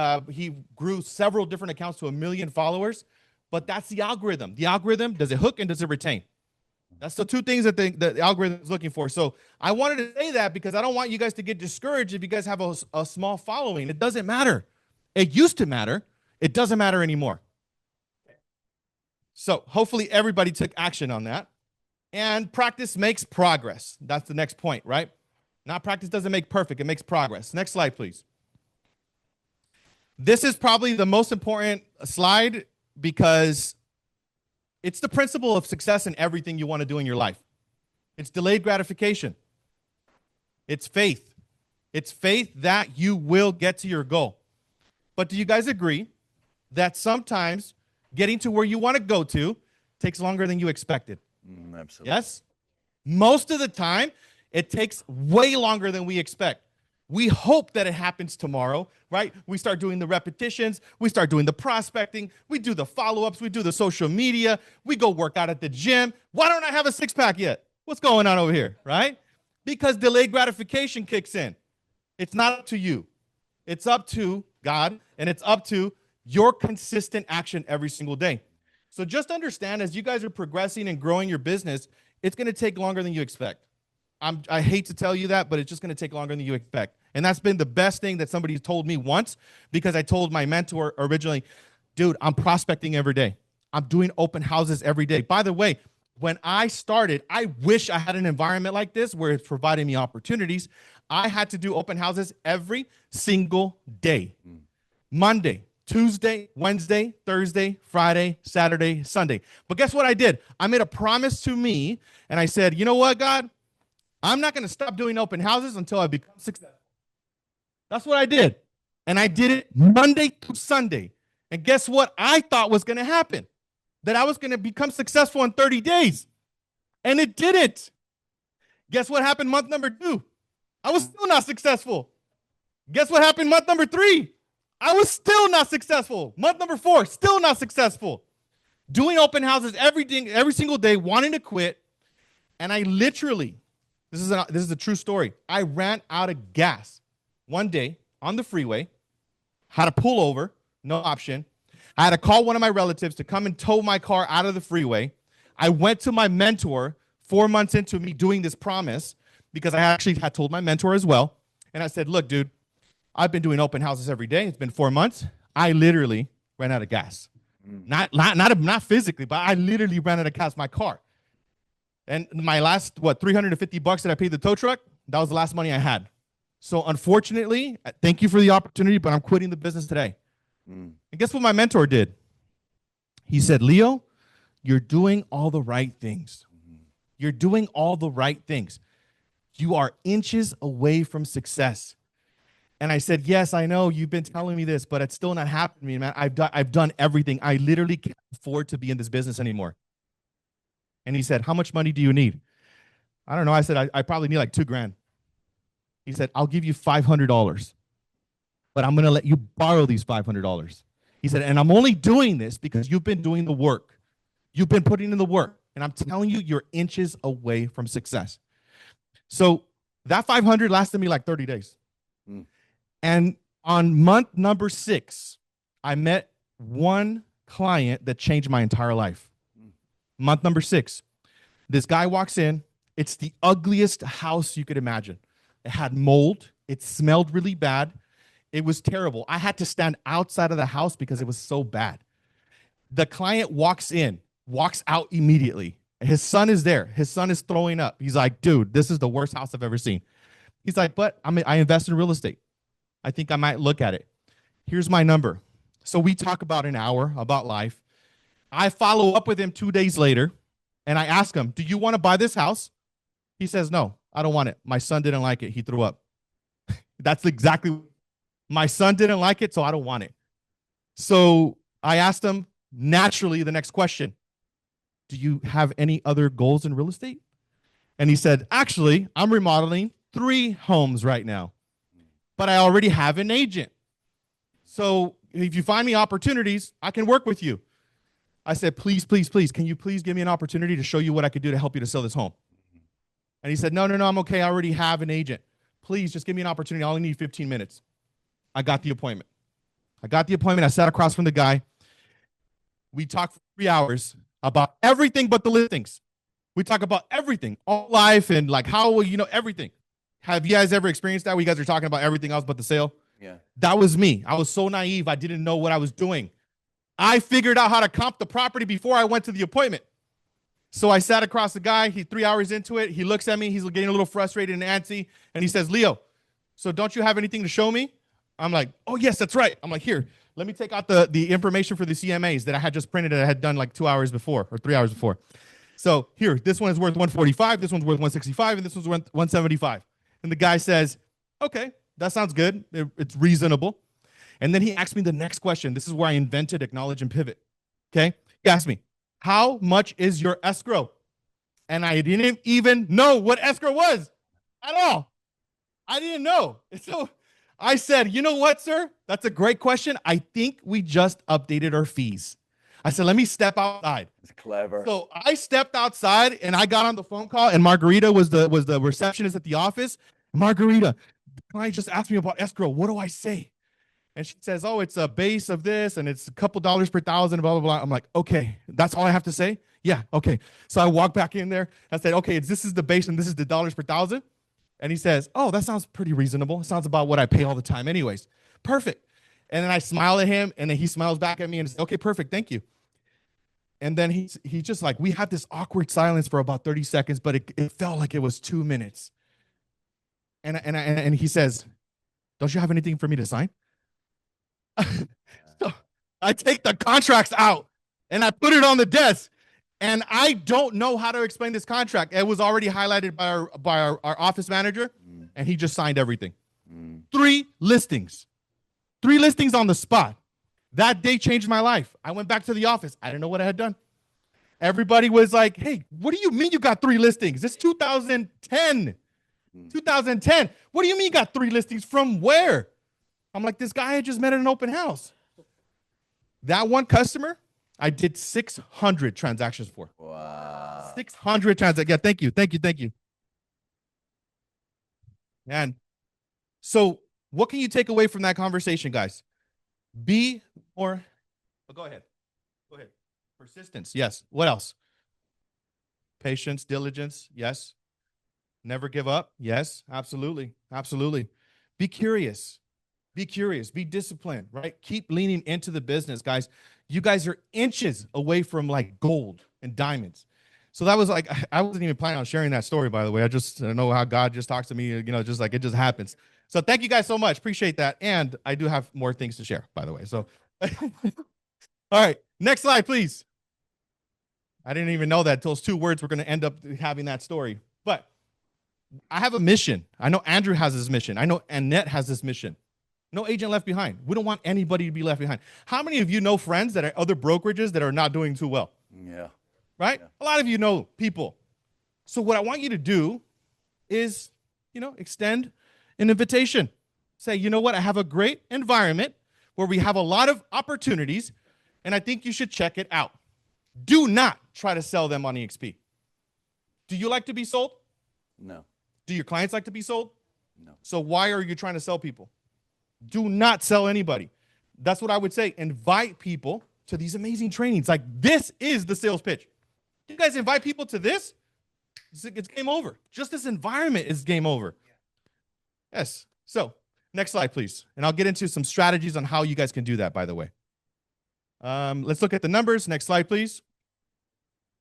grew several different accounts to 1 million followers, but that's the algorithm. The algorithm, does it hook and does it retain? That's the two things that the algorithm is looking for. So I wanted to say that because I don't want you guys to get discouraged if you guys have a small following. It doesn't matter. It used to matter. It doesn't matter anymore. So hopefully everybody took action on that. And practice makes progress. That's the next point, right? Not practice doesn't make perfect. It makes progress. Next slide, please. This is probably the most important slide because it's the principle of success in everything you want to do in your life. It's delayed gratification. It's faith. It's faith that you will get to your goal. But do you guys agree that sometimes getting to where you want to go to takes longer than you expected? Absolutely. Yes? Most of the time, it takes way longer than we expect. We hope that it happens tomorrow, right? We start doing the repetitions. We start doing the prospecting. We do the follow-ups. We do the social media. We go work out at the gym. Why don't I have a six-pack yet? What's going on over here, right? Because delayed gratification kicks in. It's not up to you. It's up to God, and it's up to your consistent action every single day. So just understand, as you guys are progressing and growing your business, it's going to take longer than you expect. I hate to tell you that, but it's just going to take longer than you expect. And that's been the best thing that somebody told me once, because I told my mentor originally, dude, I'm prospecting every day. I'm doing open houses every day. By the way, when I started, I wish I had an environment like this where it's providing me opportunities. I had to do open houses every single day. Monday, Tuesday, Wednesday, Thursday, Friday, Saturday, Sunday. But guess what I did? I made a promise to me, and I said, you know what, God? I'm not going to stop doing open houses until I become successful. That's what I did. And I did it Monday through Sunday. And guess what I thought was going to happen? That I was going to become successful in 30 days. And it didn't. Guess what happened month number 2? I was still not successful. Guess what happened month number 3? I was still not successful. Month number 4, still not successful. Doing open houses every single day, wanting to quit. And I literally, this is a true story, I ran out of gas one day on the freeway, had to pull over, no option. I had to call one of my relatives to come and tow my car out of the freeway. I went to my mentor 4 months into me doing this promise, because I actually had told my mentor as well. And I said, look, dude, I've been doing open houses every day. It's been 4 months. I literally ran out of gas. Not physically, but I literally ran out of gas my car. And my last, $350 that I paid the tow truck, that was the last money I had. So unfortunately, thank you for the opportunity, but I'm quitting the business today. And guess what my mentor did? He said, Leo, you're doing all the right things. You're doing all the right things. You are inches away from success. And I said, yes, I know you've been telling me this, but it's still not happening to me, man. I've done everything. I literally can't afford to be in this business anymore. And he said, how much money do you need? I don't know. I said, I probably need like $2,000. He said, I'll give you $500, but I'm going to let you borrow these $500. He said, and I'm only doing this because you've been doing the work. You've been putting in the work. And I'm telling you, you're inches away from success. So that $500 lasted me like 30 days. And on month number 6, I met one client that changed my entire life. Month number 6, this guy walks in. It's the ugliest house you could imagine. It had mold. It smelled really bad. It was terrible. I had to stand outside of the house because it was so bad. The client walks in, walks out immediately. His son is there. His son is throwing up. He's like, dude, this is the worst house I've ever seen. He's like, but I invest in real estate. I think I might look at it. Here's my number. So we talk about an hour about life. I follow up with him 2 days later, and I ask him, do you want to buy this house? He says, no, I don't want it. My son didn't like it. He threw up. That's exactly, my son didn't like it, so I don't want it. So I asked him naturally the next question, do you have any other goals in real estate? And he said, actually, I'm remodeling 3 homes right now, but I already have an agent. So if you find me opportunities, I can work with you. I said, please, please, please, can you please give me an opportunity to show you what I could do to help you to sell this home? And he said, no, I'm okay. I already have an agent. Please just give me an opportunity. I only need 15 minutes. I got the appointment. I sat across from the guy. We talked for 3 hours about everything but the listings. We talk about everything, all life and like how, everything. Have you guys ever experienced that where you guys are talking about everything else but the sale? Yeah. That was me. I was so naive. I didn't know what I was doing. I figured out how to comp the property before I went to the appointment. So I sat across the guy. 3 hours into it. He looks at me. He's getting a little frustrated and antsy. And he says, Leo, so don't you have anything to show me? I'm like, oh, yes, that's right. I'm like, here, let me take out the information for the CMAs that I had just printed that I had done like 2 hours before or 3 hours before. So here, this one is worth 145. This one's worth 165. And this one's worth 175. And the guy says, okay, that sounds good. It's reasonable. And then he asked me the next question. This is where I invented acknowledge and pivot. Okay. He asked me, how much is your escrow? And I didn't even know what escrow was at all. I didn't know. So I said, you know what, sir? That's a great question. I think we just updated our fees. I said, let me step outside. It's clever. So I stepped outside and I got on the phone call, and Margarita was the receptionist at the office. Margarita, the client just asked me about escrow. What do I say? And she says, oh, it's a base of this and it's a couple dollars per thousand, blah, blah, blah. I'm like, okay, that's all I have to say? Yeah, okay. So I walked back in there. I said, okay, this is the base and this is the dollars per thousand. And he says, oh, that sounds pretty reasonable. It sounds about what I pay all the time anyways. Perfect. And then I smile at him, and then he smiles back at me and says, okay, perfect, thank you. And then he's just like, we had this awkward silence for about 30 seconds, but it felt like it was 2 minutes. And he says, don't you have anything for me to sign? So I take the contracts out and I put it on the desk. And I don't know how to explain this contract. It was already highlighted by our office manager, and he just signed everything. 3 listings. 3 listings on the spot. That day changed my life. I went back to the office. I didn't know what I had done. Everybody was like, hey, what do you mean you got 3 listings? It's 2010. 2010. What do you mean you got 3 listings? From where? I'm like, this guy I just met at an open house. That one customer, I did 600 transactions for. Wow. 600 transactions. Yeah, thank you. And so what can you take away from that conversation, guys? Be more, go ahead. Persistence, yes. What else? Patience, diligence, yes. Never give up, yes, absolutely. Be curious, be disciplined, right? Keep leaning into the business, guys. You guys are inches away from like gold and diamonds. So that was like, I wasn't even planning on sharing that story, by the way. I don't know how God just talks to me, just like it just happens. So thank you guys so much. Appreciate that. And I do have more things to share, by the way. So, all right, next slide, please. I didn't even know that those 2 words were going to end up having that story. But I have a mission. I know Andrew has his mission. I know Annette has this mission. No agent left behind. We don't want anybody to be left behind. How many of you know friends that are other brokerages that are not doing too well? Yeah. Right? Yeah. A lot of you know people. So what I want you to do is, extend an invitation. Say, you know what? I have a great environment where we have a lot of opportunities, and I think you should check it out. Do not try to sell them on EXP. Do you like to be sold? No. Do your clients like to be sold? No. So why are you trying to sell people? Do not sell anybody. That's what I would say. Invite people to these amazing trainings. Like, this is the sales pitch. You guys invite people to this, it's game over. Just this environment is game over. Yes. So next slide, please. And I'll get into some strategies on how you guys can do that, by the way. Let's look at the numbers. Next slide, please.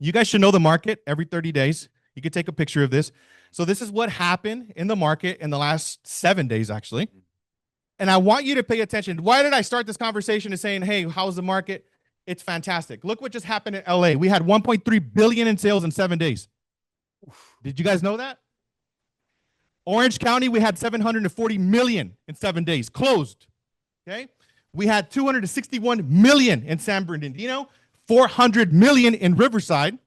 You guys should know the market every 30 days. You can take a picture of this. So this is what happened in the market in the last 7 days, actually. And I want you to pay attention. Why did I start this conversation as saying, hey, how's the market? It's fantastic. Look what just happened in LA. We had 1.3 billion in sales in 7 days. Did you guys know that? Orange County, we had 740 million in 7 days, closed. Okay. We had 261 million in San Bernardino, 400 million in Riverside,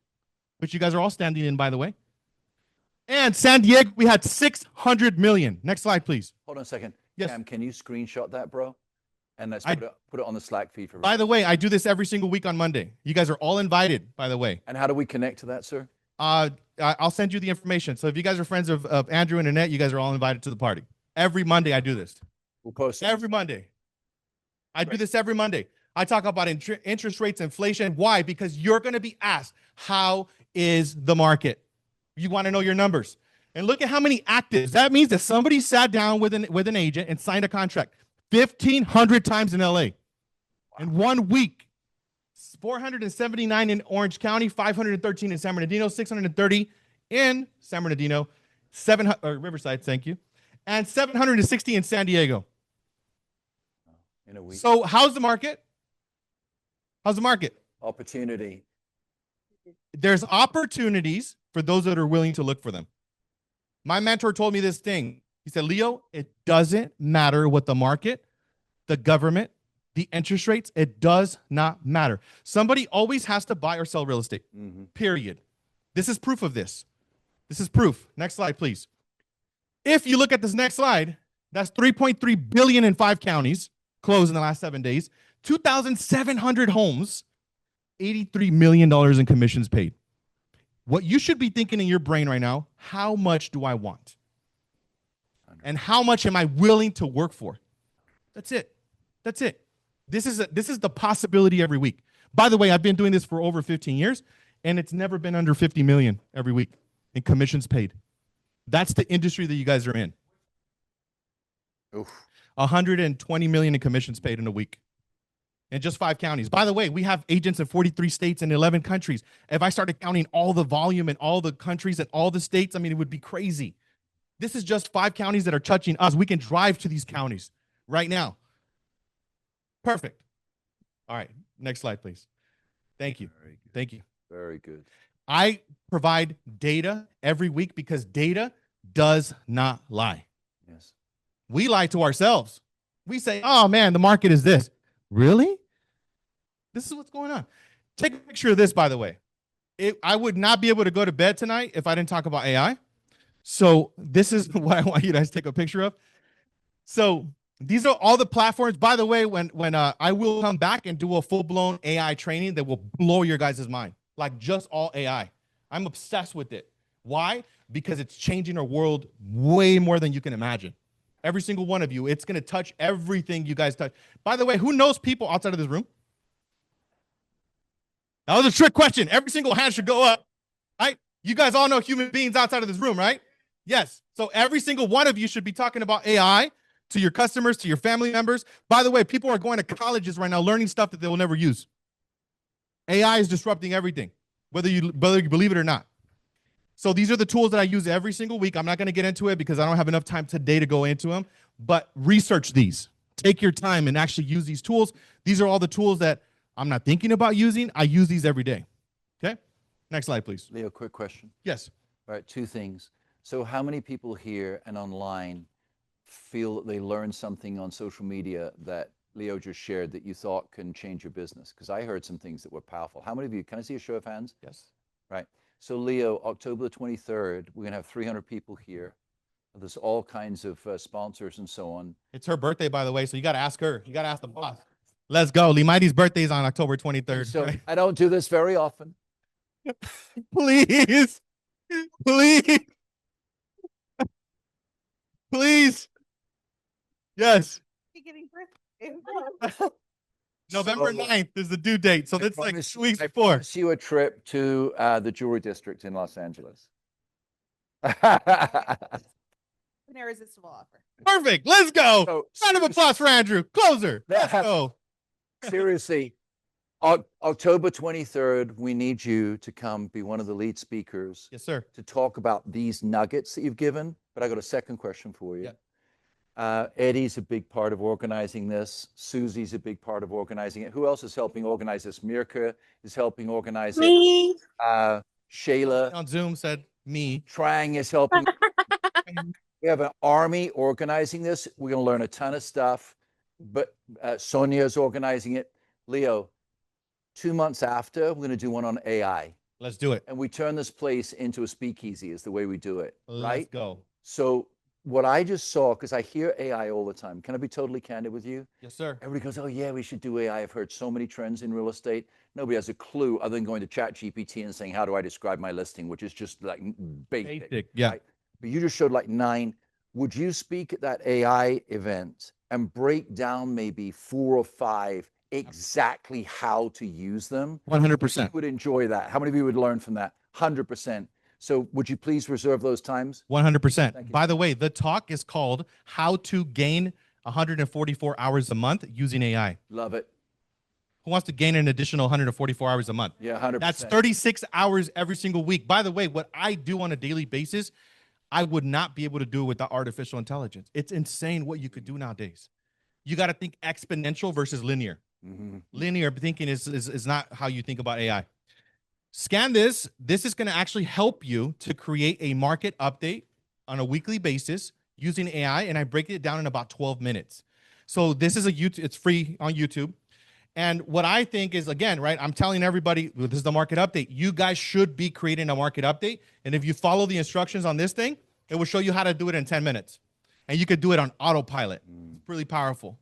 which you guys are all standing in, by the way. And San Diego, we had 600 million. Next slide, please. Hold on a second. Yes. Cam, can you screenshot that, bro? And let's put it on the Slack feed for By the way, I do this every single week on Monday. You guys are all invited, by the way. And how do we connect to that, sir? I'll send you the information. So if you guys are friends of Andrew and Annette, you guys are all invited to the party. Every Monday I do this. We'll post it. Every Monday. I do this every Monday. I talk about interest rates, inflation. Why? Because you're going to be asked, how is the market? You want to know your numbers. And look at how many actives. That means that somebody sat down with an agent and signed a contract 1,500 times in LA in 1 week. 479 in Orange County, 513 in San Bernardino, 630 in San Bernardino, Riverside, thank you, and 760 in San Diego. In a week. So how's the market? How's the market? Opportunity. There's opportunities for those that are willing to look for them. My mentor told me this thing. He said, Leo, it doesn't matter what the market, the government, the interest rates, it does not matter. Somebody always has to buy or sell real estate, period. This is proof of this. This is proof. Next slide, please. If you look at this next slide, that's 3.3 billion in 5 counties closed in the last 7 days, 2,700 homes, $83 million in commissions paid. What you should be thinking in your brain right now, how much do I want? And how much am I willing to work for? That's it. That's it. This is the possibility every week. By the way, I've been doing this for over 15 years, and it's never been under 50 million every week in commissions paid. That's the industry that you guys are in. Oof. 120 million in commissions paid in a week in just 5 counties. By the way, we have agents in 43 states and 11 countries. If I started counting all the volume in all the countries and all the states, I mean, it would be crazy. This is just 5 counties that are touching us. We can drive to these counties right now. Perfect. All right. Next slide, please. Thank you. Thank you. Very good. I provide data every week because data does not lie. Yes. We lie to ourselves. We say, oh man, the market is this. Really? This is what's going on. Take a picture of this, by the way. I would not be able to go to bed tonight if I didn't talk about AI. So this is what I want you guys to take a picture of. So these are all the platforms. By the way, when I will come back and do a full-blown AI training that will blow your guys' mind, like just all AI. I'm obsessed with it. Why? Because it's changing our world way more than you can imagine. Every single one of you, it's going to touch everything you guys touch. By the way, who knows people outside of this room? That was a trick question. Every single hand should go up, right? You guys all know human beings outside of this room, right? Yes. So every single one of you should be talking about AI to your customers, to your family members. By the way, people are going to colleges right now learning stuff that they will never use. AI is disrupting everything, whether you believe it or not. So these are the tools that I use every single week. I'm not going to get into it because I don't have enough time today to go into them, but research these. Take your time and actually use these tools. These are all the tools that I'm not thinking about using. I use these every day. Okay? Next slide, please. Leo, quick question. Yes. All right, 2 things. So how many people here and online feel that they learned something on social media that Leo just shared that you thought can change your business? Because I heard some things that were powerful. How many of you, can I see a show of hands? Yes. Right. So Leo, October the 23rd, we're going to have 300 people here. There's all kinds of sponsors and so on. It's her birthday, by the way, so you got to ask her. You got to ask the boss. Let's go. Limaidi's birthday is on October 23rd. So right? I don't do this very often. Please. Please. Please. Yes. November 9th is the due date. So that's like 2 weeks I before. promise you a trip to the jewelry district in Los Angeles. An irresistible offer. Perfect. Let's go. So, Round of applause for Andrew. Closer. Let's go. seriously, October 23rd, we need you to come be one of the lead speakers Yes, sir. to talk about these nuggets that you've given. But I got a second question for you. Yep. Eddie's a big part of organizing this. Susie's a big part of organizing it. Who else is helping organize this? Mirka is helping organize it. Shayla On Zoom said me. Trang is helping. We have an army organizing this. We're going to learn a ton of stuff. But Sonia is organizing it. Leo, 2 months after, we're going to do one on AI. Let's do it. And we turn this place into a speakeasy is the way we do it, right? Let's go. So what I just saw, because I hear AI all the time. Can I be totally candid with you? Yes, sir. Everybody goes, oh yeah, we should do AI. I've heard so many trends in real estate. Nobody has a clue other than going to ChatGPT and saying, how do I describe my listing? Which is just like basic. Yeah. Right? But you just showed like 9. Would you speak at that AI event and break down maybe 4 or 5 exactly how to use them? 100%. Who would enjoy that? How many of you would learn from that? 100%. So would you please reserve those times? 100%. By the way, the talk is called How to Gain 144 Hours a Month Using AI. Love it. Who wants to gain an additional 144 hours a month? Yeah, 100%. That's 36 hours every single week. By the way, what I do on a daily basis, I would not be able to do without artificial intelligence. It's insane what you could do nowadays. You got to think exponential versus linear. Mm-hmm. Linear thinking is not how you think about AI. Scan this. This is going to actually help you to create a market update on a weekly basis using AI, and I break it down in about 12 minutes. So this is it's free on YouTube. And what I think is, again, right, I'm telling everybody, this is the market update. You guys should be creating a market update. And if you follow the instructions on this thing, It will show you how to do it in 10 minutes. And you could do it on autopilot. It's really powerful.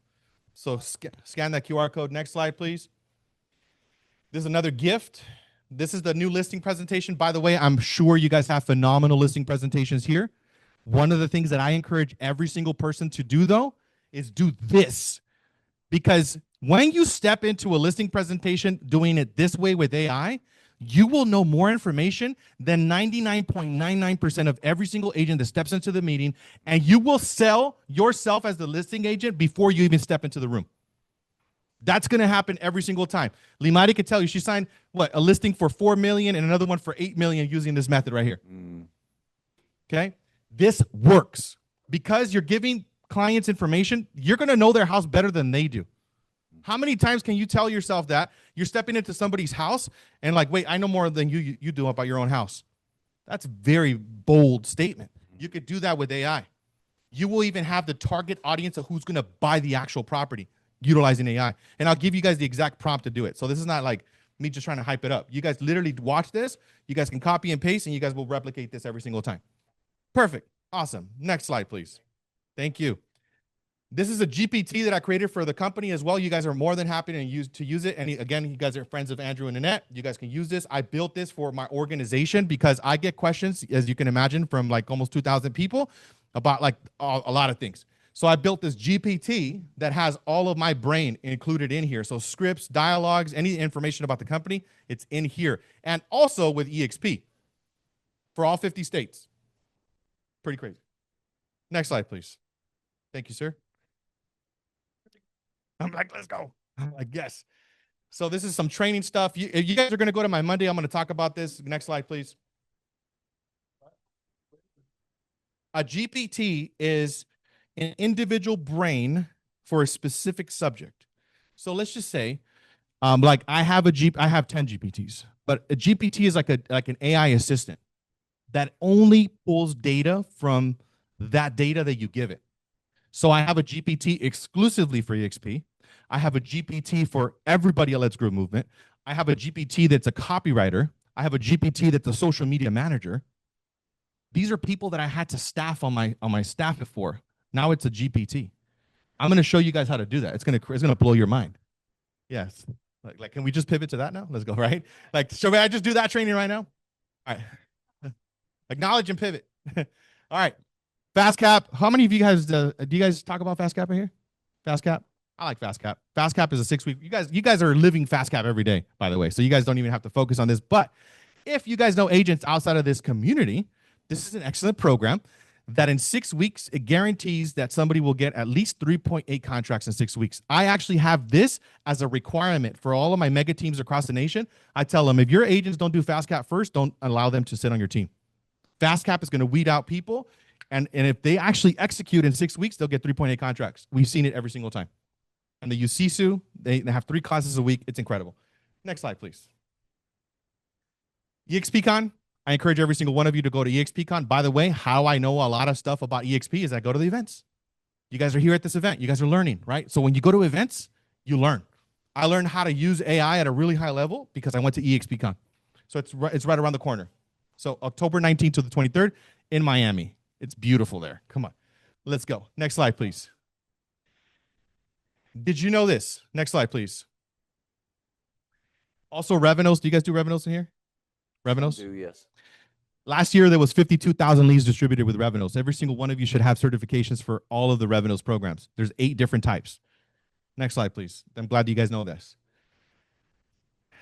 So scan that QR code. Next slide, please. This is another gift. This is the new listing presentation. By the way, I'm sure you guys have phenomenal listing presentations here. One of the things that I encourage every single person to do, though, is do this. Because when you step into a listing presentation doing it this way with AI, you will know more information than 99.99% of every single agent that steps into the meeting, and you will sell yourself as the listing agent before you even step into the room. That's going to happen every single time. Limari could tell you she signed a listing for 4 million and another one for 8 million using this method right here. Okay? This works because you're giving clients information. You're going to know their house better than they do. How many times can you tell yourself that you're stepping into somebody's house and like, wait, I know more than you do about your own house? That's a very bold statement. You could do that with AI. You will even have the target audience of who's going to buy the actual property utilizing AI. And I'll give you guys the exact prompt to do it. So this is not like me just trying to hype it up. You guys literally watch this. You guys can copy and paste, and you guys will replicate this every single time. Perfect. Awesome. Next slide, please. Thank you. This is a GPT that I created for the company as well. You guys are more than happy to use it. And again, you guys are friends of Andrew and Annette. You guys can use this. I built this for my organization because I get questions, as you can imagine, from like almost 2,000 people about like a lot of things. So I built this GPT that has all of my brain included in here. So scripts, dialogues, any information about the company, it's in here. And also with EXP for all 50 states. Pretty crazy. Next slide, please. Thank you, sir. I'm like, let's go. I'm like, yes. So this is some training stuff. You guys are going to go to my Monday. I'm going to talk about this. Next slide, please. A GPT is an individual brain for a specific subject. So let's just say, like I have 10 GPTs, but a GPT is like an AI assistant that only pulls data from that data that you give it. So I have a GPT exclusively for EXP. I have a GPT for everybody at Let's Grow Movement. I have a GPT that's a copywriter. I have a GPT that's a social media manager. These are people that I had to staff on my staff before. Now it's a GPT. I'm going to show you guys how to do that. It's going to blow your mind. Yes. Like, can we just pivot to that now? Let's go, right? Like, should I just do that training right now? All right. Acknowledge and pivot. All right. Fast cap. How many of you guys do you guys talk about fast cap in here? Fast cap. I like fast cap. Fast cap is a 6-week. You guys are living fast cap every day, by the way. So you guys don't even have to focus on this. But if you guys know agents outside of this community, this is an excellent program that in 6 weeks, it guarantees that somebody will get at least 3.8 contracts in 6 weeks. I actually have this as a requirement for all of my mega teams across the nation. I tell them, if your agents don't do fast cap first, don't allow them to sit on your team. Fast cap is going to weed out people. And if they actually execute in 6 weeks, they'll get 3.8 contracts. We've seen it every single time. And they use Sisu. They have 3 classes a week. It's incredible. Next slide, please. EXPCon. I encourage every single one of you to go to EXPCon. By the way, how I know a lot of stuff about EXP is I go to the events. You guys are here at this event. You guys are learning, right? So when you go to events, you learn. I learned how to use AI at a really high level because I went to EXPCon. So it's right around the corner. So October 19th to the 23rd in Miami. It's beautiful there. Come on. Let's go. Next slide, please. Did you know this? Next slide, please. Also, Revenos. Do you guys do Revenos in here? Revenos? Do, yes. Last year, there was 52,000 leads distributed with Revenos. Every single one of you should have certifications for all of the Revenos programs. There's 8 different types. Next slide, please. I'm glad you guys know this.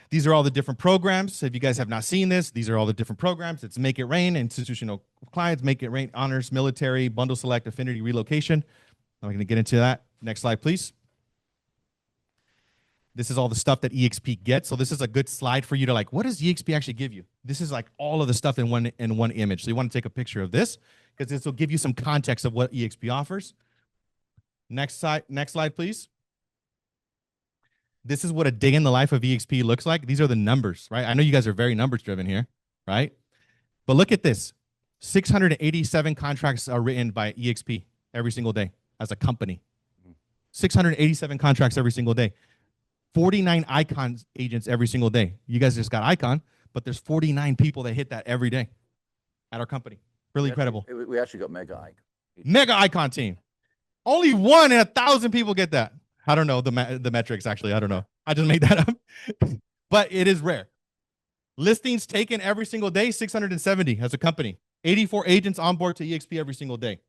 These are all the different programs. If you guys have not seen this, these are all the different programs. It's Make It Rain, institutional clients, Make It Rain, honors, military, bundle select, affinity, relocation. I'm going to get into that. Next slide, please. This is all the stuff that EXP gets. So this is a good slide for you to like, what does EXP actually give you? This is like all of the stuff in one image. So you want to take a picture of this because this will give you some context of what EXP offers. Next slide, please. This is what a day in the life of EXP looks like. These are the numbers, right? I know you guys are very numbers driven here, right? But look at this. 687 contracts are written by EXP every single day as a company. 687 contracts every single day. 49 icon agents every single day. You guys just got icon, but there's 49 people that hit that every day at our company. Really We actually- incredible. We actually got mega icon. Mega icon team. Only 1 in 1,000 people get that. I don't know the metrics actually. I don't know. I just made that up. But it is rare. Listings taken every single day, 670 as a company. 84 agents on board to EXP every single day.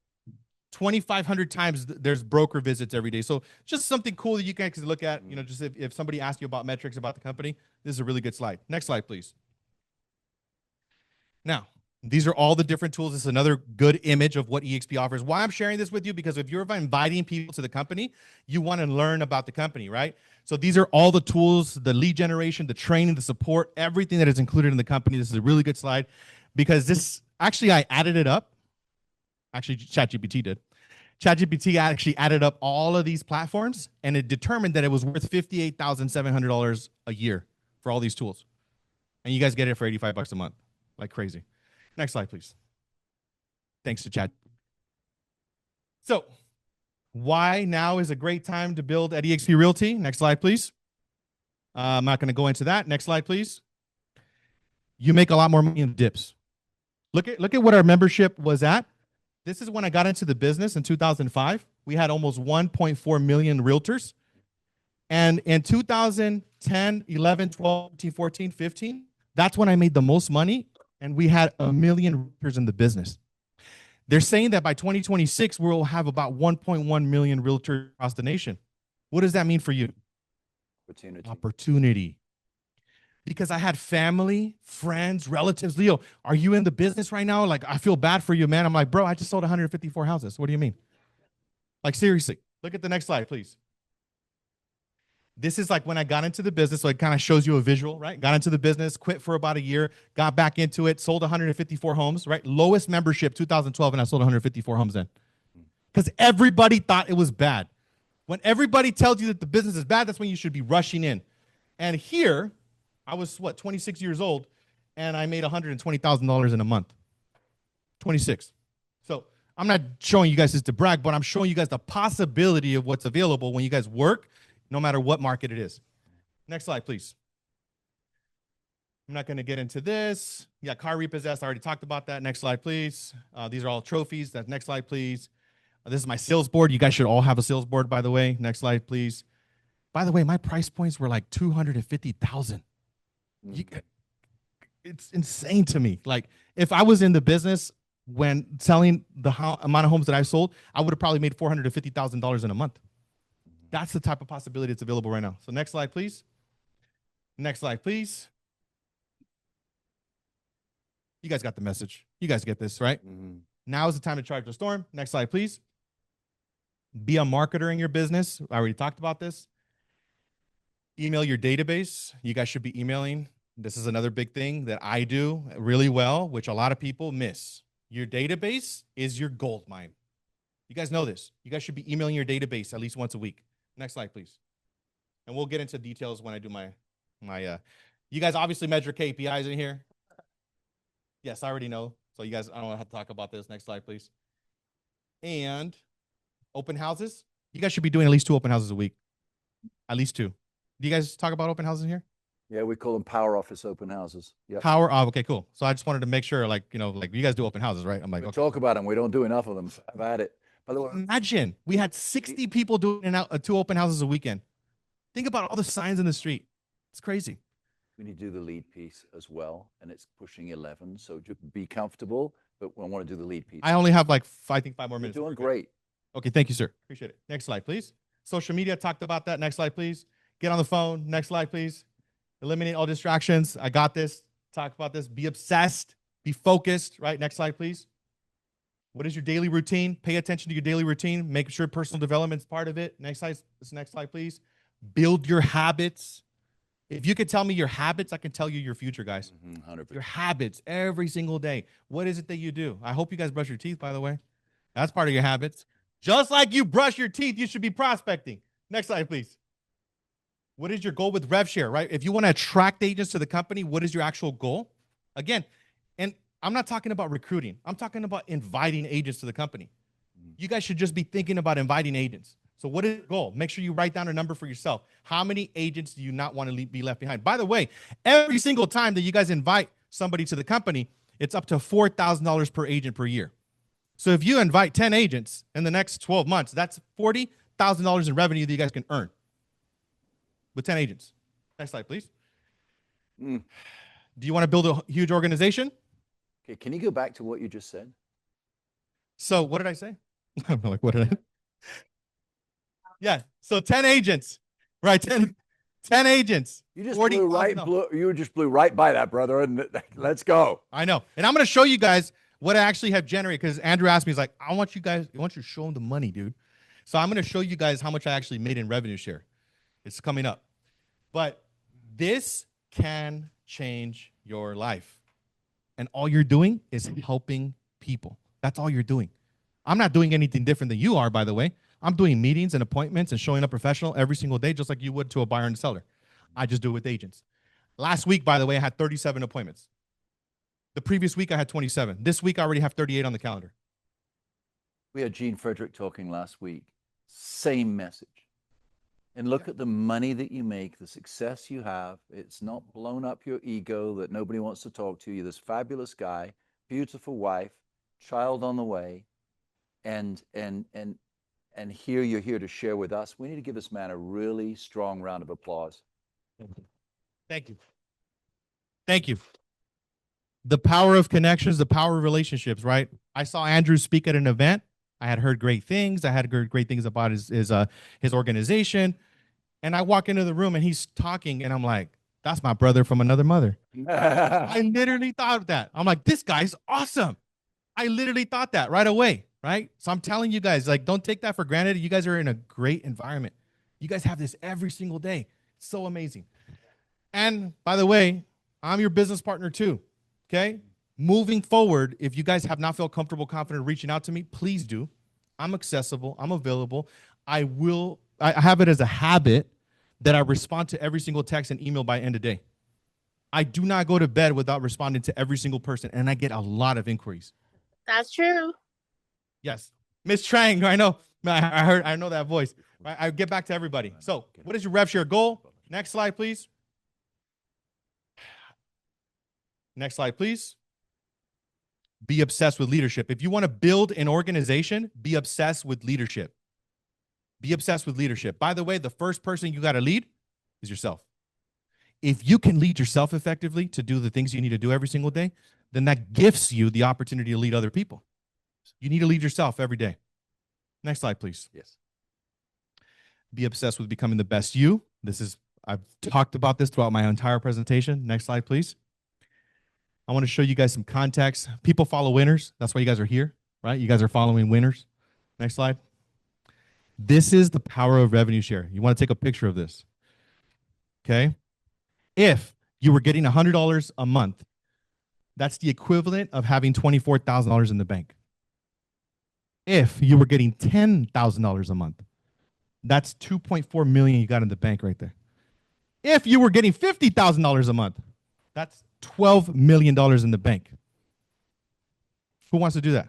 2,500 times there's broker visits every day. So just something cool that you can actually look at. You know, just if somebody asks you about metrics about the company, this is a really good slide. Next slide, please. Now, these are all the different tools. This is another good image of what EXP offers. Why I'm sharing this with you, because if you're inviting people to the company, you want to learn about the company, right? So these are all the tools, the lead generation, the training, the support, everything that is included in the company. This is a really good slide because this, actually I added it up. Actually, ChatGPT did. ChatGPT actually added up all of these platforms and it determined that it was worth $58,700 a year for all these tools. And you guys get it for 85 bucks a month, like crazy. Next slide, please. Thanks to Chat. So why now is a great time to build at EXP Realty? Next slide, please. I'm not going to go into that. Next slide, please. You make a lot more money in dips. Look at what our membership was at. This is when I got into the business in 2005. We had almost 1.4 million realtors. And in 2010, 11, 12, 13, 14, 15, that's when I made the most money. And we had 1 million realtors in the business. They're saying that by 2026, we'll have about 1.1 million realtors across the nation. What does that mean for you? Opportunity. Because I had family, friends, relatives. Leo, are you in the business right now? Like, I feel bad for you, man. I'm like, bro, I just sold 154 houses. What do you mean? Like, seriously. Look at the next slide, please. This is like when I got into the business, so it kind of shows you a visual, right? Got into the business, quit for about a year, got back into it, sold 154 homes, right? Lowest membership, 2012, and I sold 154 homes then. Because everybody thought it was bad. When everybody tells you that the business is bad, that's when you should be rushing in. And here, I was, 26 years old, and I made $120,000 in a month. 26. So I'm not showing you guys this to brag, but I'm showing you guys the possibility of what's available when you guys work, no matter what market it is. Next slide, please. I'm not going to get into this. Yeah, car repossessed. I already talked about that. Next slide, please. These are all trophies. Next slide, please. This is my sales board. You guys should all have a sales board, by the way. Next slide, please. By the way, my price points were like $250,000. It's insane to me. Like, if I was in the business when selling the amount of homes that I sold, I would have probably made $450,000 in a month. That's the type of possibility that's available right now. So next slide, please. Next slide, please. You guys got the message. You guys get this, right? Now is the time to charge the storm. Next slide, please. Be a marketer in your business. I already talked about this. Email your database. You guys should be emailing. This is another big thing that I do really well, which a lot of people miss. Your database is your gold mine. You guys know this. You guys should be emailing your database at least once a week. Next slide, please. And we'll get into details when I do my you guys obviously measure KPIs in here. Yes, I already know. So you guys, I don't have to talk about this. Next slide, please. And open houses. You guys should be doing at least 2 open houses a week. At least 2. Do you guys talk about open houses here? Yeah, we call them power office open houses. Yeah. Power. Oh, okay, cool. So I just wanted to make sure, like, you know, like you guys do open houses, right? I'm like, We okay. talk about them. We don't do enough of them. I've had it. By the way, Imagine we had 60 people doing 2 open houses a weekend. Think about all the signs in the street. It's crazy. we need to do the lead piece as well, and it's pushing 11. So just be comfortable, but we want to do the lead piece. I only have like, I think 5 more You're minutes. doing great. Okay, thank you, sir. Appreciate it. Next slide, please. Social media, talked about that. Next slide, please. Get on the phone. Next slide, please. Eliminate all distractions. I got this. Talk about this. Be obsessed. Be focused, right? Next slide, please. What is your daily routine? Pay attention to your daily routine. Make sure personal development is part of it. Next slide, please. Build your habits. If you could tell me your habits, I can tell you your future, guys. 100%. Your habits every single day. What is it that you do? I hope you guys brush your teeth, by the way. That's part of your habits. Just like you brush your teeth, you should be prospecting. Next slide, please. What is your goal with RevShare, right? If you want to attract agents to the company, what is your actual goal? Again, and I'm not talking about recruiting. I'm talking about inviting agents to the company. You guys should just be thinking about inviting agents. So what is your goal? Make sure you write down a number for yourself. How many agents do you not want to be left behind? By the way, every single time that you guys invite somebody to the company, it's up to $4,000 per agent per year. So if you invite 10 agents in the next 12 months, that's $40,000 in revenue that you guys can earn with 10 agents. Next slide, please. Mm. Do you want to build a huge organization? Okay, can you go back to what you just said? So what did I say? I'm like, what did I? Yeah. So 10 agents, right? 10 agents. You just 40 blew right. You just blew right by that, brother. And let's go. I know. And I'm going to show you guys what I actually have generated, because Andrew asked me, he's like, I want you to show him the money, dude. So I'm going to show you guys how much I actually made in revenue share. It's coming up. But this can change your life. And all you're doing is helping people. That's all you're doing. I'm not doing anything different than you are, by the way. I'm doing meetings and appointments and showing up professional every single day, just like you would to a buyer and seller. I just do it with agents. Last week, by the way, I had 37 appointments. The previous week, I had 27. This week, I already have 38 on the calendar. We had Gene Frederick talking last week. Same message. And look at the money that you make, the success you have. It's not blown up your ego that nobody wants to talk to you. This fabulous guy, beautiful wife, child on the way, and here you're here to share with us. We need to give this man a really strong round of applause. Thank you. Thank you. The power of connections, the power of relationships, right? I saw Andrew speak at an event. I had heard great things. I had heard great things about his organization. And I walk into the room and he's talking and I'm like, that's my brother from another mother. I literally thought of that. I'm like, this guy's awesome. I literally thought that right away, right? So I'm telling you guys, like, don't take that for granted. You guys are in a great environment. You guys have this every single day. It's so amazing. And by the way, I'm your business partner too, okay? Moving forward, if you guys have not felt comfortable, confident reaching out to me, please do. I'm accessible. I'm available. I have it as a habit that I respond to every single text and email by end of day. I do not go to bed without responding to every single person, and I get a lot of inquiries. That's true. Yes. Miss Trang, I know. I know that voice. I get back to everybody. So what is your rev share goal? Next slide, please. Next slide, please. Be obsessed with leadership. If you want to build an organization, be obsessed with leadership. Be obsessed with leadership. By the way, the first person you got to lead is yourself. If you can lead yourself effectively to do the things you need to do every single day, then that gifts you the opportunity to lead other people. You need to lead yourself every day. Next slide, please. Yes. Be obsessed with becoming the best you. I've talked about this throughout my entire presentation. Next slide, please. I want to show you guys some context. People follow winners. That's why you guys are here, right? You guys are following winners. Next slide. This is the power of revenue share. You want to take a picture of this, okay? If you were getting $100 a month, that's the equivalent of having $24,000 in the bank. If you were getting $10,000 a month, that's $2.4 million you got in the bank right there. If you were getting $50,000 a month, that's $12 million in the bank. Who wants to do that?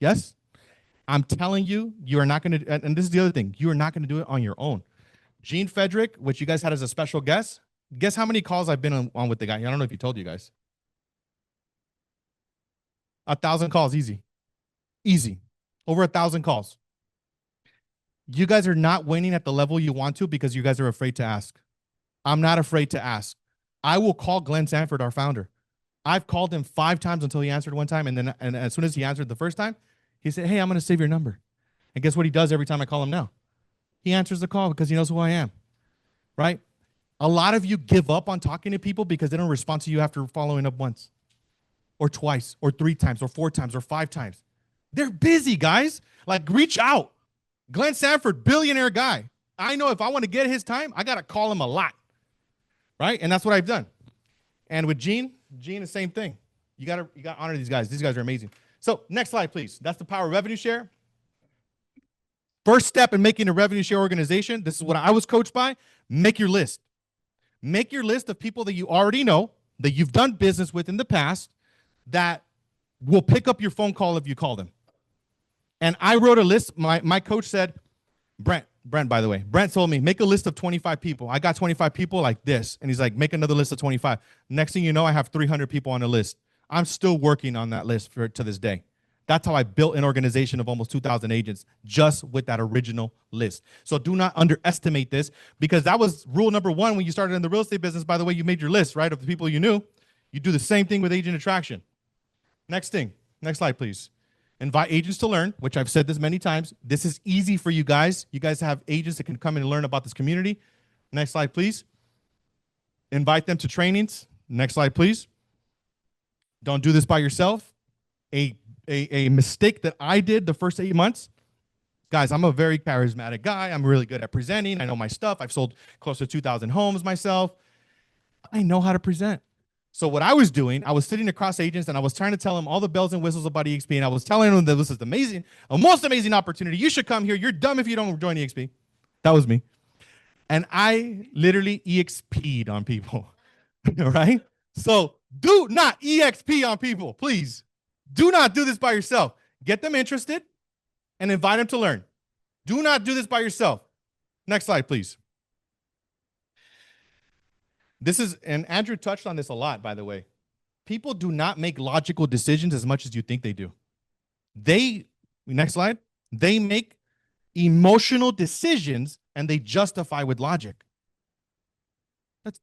Yes? I'm telling you, you are not going to, and this is the other thing, you are not going to do it on your own. Gene Frederick, which you guys had as a special guest, guess how many calls I've been on with the guy? I don't know if he told you guys. 1,000 calls, easy. Easy. Over 1,000 calls. You guys are not winning at the level you want to because you guys are afraid to ask. I'm not afraid to ask. I will call Glenn Sanford, our founder. I've called him 5 times until he answered one time, and as soon as he answered the first time, he said, hey, I'm going to save your number. And guess what he does every time I call him now? He answers the call because he knows who I am, right? A lot of you give up on talking to people because they don't respond to you after following up once or twice or 3 times or 4 times or 5 times. They're busy, guys. Like, reach out. Glenn Sanford, billionaire guy. I know if I want to get his time, I got to call him a lot, right? And that's what I've done. And with Gene, the same thing. You got to honor these guys. These guys are amazing. So next slide, please. That's the power of revenue share. First step in making a revenue share organization, this is what I was coached by, make your list. Make your list of people that you already know, that you've done business with in the past, that will pick up your phone call if you call them. And I wrote a list. My coach said, Brent, by the way, Brent told me, make a list of 25 people. I got 25 people like this. And he's like, make another list of 25. Next thing you know, I have 300 people on the list. I'm still working on that list to this day. That's how I built an organization of almost 2,000 agents just with that original list. So do not underestimate this, because that was rule number one when you started in the real estate business. By the way, you made your list, right, of the people you knew. You do the same thing with agent attraction. Next thing. Next slide, please. Invite agents to learn, which I've said this many times. This is easy for you guys. You guys have agents that can come in and learn about this community. Next slide, please. Invite them to trainings. Next slide, please. Don't do this by yourself. A mistake that I did the first 8 months, guys, I'm a very charismatic guy. I'm really good at presenting. I know my stuff. I've sold close to 2,000 homes myself. I know how to present. So what I was doing, I was sitting across agents and I was trying to tell them all the bells and whistles about EXP. And I was telling them that this is amazing, a most amazing opportunity. You should come here. You're dumb if you don't join EXP. That was me. And I literally EXP'd on people, all right? So do not EXP on people, please. Do not do this by yourself. Get them interested and invite them to learn. Do not do this by yourself. Next slide, please. This is, and Andrew touched on this a lot, by the way. People do not make logical decisions as much as you think they do. Next slide. They make emotional decisions and they justify with logic. That's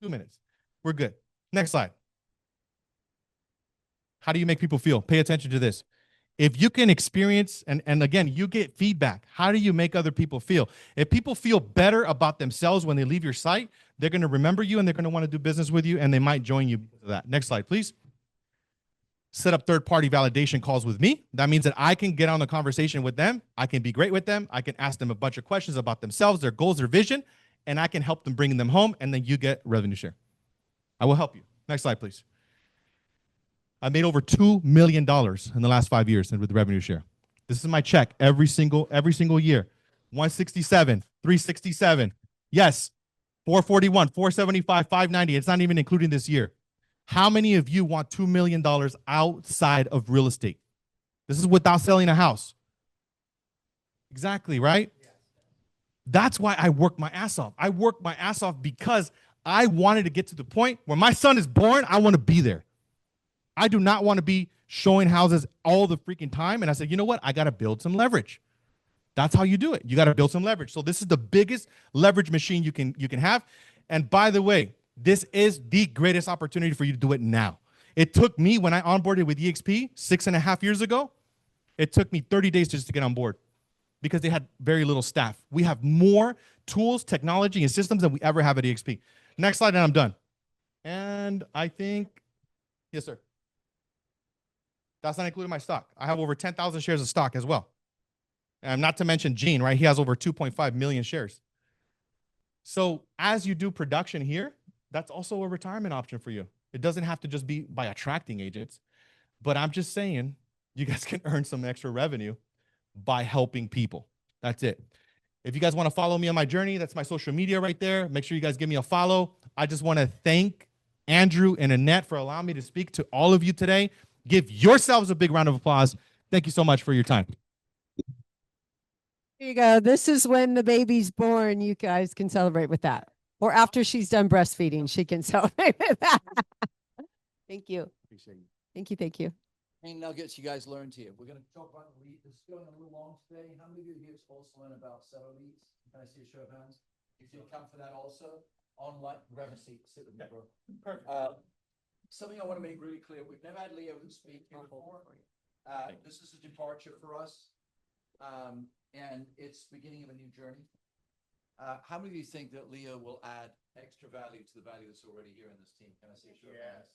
2 minutes. We're good. Next slide. How do you make people feel? Pay attention to this. If you can experience, and again, you get feedback. How do you make other people feel? If people feel better about themselves when they leave your site, they're going to remember you and they're going to want to do business with you and they might join you because of that. Next slide, please. Set up third-party validation calls with me. That means that I can get on the conversation with them. I can be great with them. I can ask them a bunch of questions about themselves, their goals, their vision, and I can help them bring them home, and then you get revenue share. I will help you. Next slide, please. I made over $2 million in the last 5 years with the revenue share. This is my check every single year. 167, 367. Yes, 441, 475, 590. It's not even including this year. How many of you want $2 million outside of real estate? This is without selling a house. Exactly, right? That's why I worked my ass off. I worked my ass off because I wanted to get to the point where my son is born. I want to be there. I do not want to be showing houses all the freaking time. And I said, you know what? I got to build some leverage. That's how you do it. You got to build some leverage. So this is the biggest leverage machine you can have. And by the way, this is the greatest opportunity for you to do it now. It took me, when I onboarded with EXP 6.5 years ago, it took me 30 days just to get on board because they had very little staff. We have more tools, technology, and systems than we ever have at EXP. Next slide, and I'm done. And I think, yes, sir. That's not including my stock. I have over 10,000 shares of stock as well. And not to mention Gene, right? He has over 2.5 million shares. So as you do production here, that's also a retirement option for you. It doesn't have to just be by attracting agents, but I'm just saying you guys can earn some extra revenue by helping people. That's it. If you guys want to follow me on my journey, that's my social media right there. Make sure you guys give me a follow. I just want to thank Andrew and Annette for allowing me to speak to all of you today. Give yourselves a big round of applause. Thank you so much for your time. There you go. This is when the baby's born. You guys can celebrate with that. Or after she's done breastfeeding, she can celebrate with that. Thank you. Appreciate you. Thank you. Thank you. Any nuggets you guys learned here? We're going to talk about leads. It's going a little long today. How many of you here are supposed to learn about seller leads? Can I see a show of hands? If you'll come for that also, online, grab a seat, sit with me, bro. Perfect. Something I want to make really clear. We've never had Leo who speak here before. This is a departure for us. And it's beginning of a new journey. How many of you think that Leo will add extra value to the value that's already here in this team? Can I say a show of hands?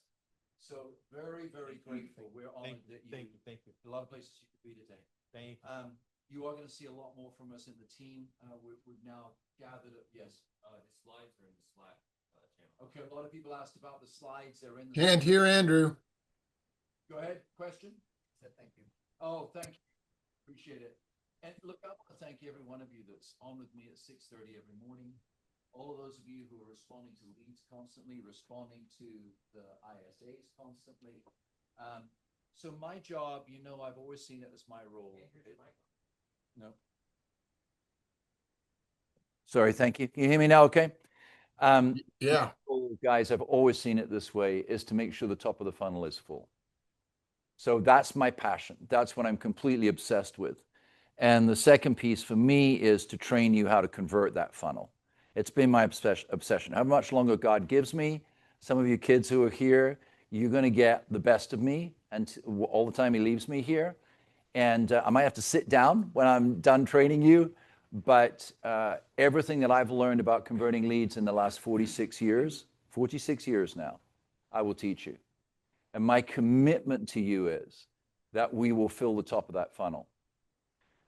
So very, very grateful. We're honored that Thank you. a lot of places you could be today. Thank you. You are going to see a lot more from us in the team. We've now gathered up. Yes. The slides are in the Slack channel. Okay. A lot of people asked about the slides. They're in the. Can't hear Andrew. Go ahead. Question. Thank you. Oh, thank you. Appreciate it. And look, I want to thank every one of you that's on with me at 6:30 every morning. All of those of you who are responding to leads constantly, responding to the ISAs constantly. So my job, you know, I've always seen it as my role. No. Sorry, thank you. Can you hear me now? Okay. Yeah. guys, I've always seen it this way, is to make sure the top of the funnel is full. So that's my passion. That's what I'm completely obsessed with. And the second piece for me is to train you how to convert that funnel. It's been my obsession. How much longer God gives me, some of you kids who are here, you're going to get the best of me and all the time he leaves me here. And I might have to sit down when I'm done training you, but everything that I've learned about converting leads in the last 46 years now, I will teach you. And my commitment to you is that we will fill the top of that funnel.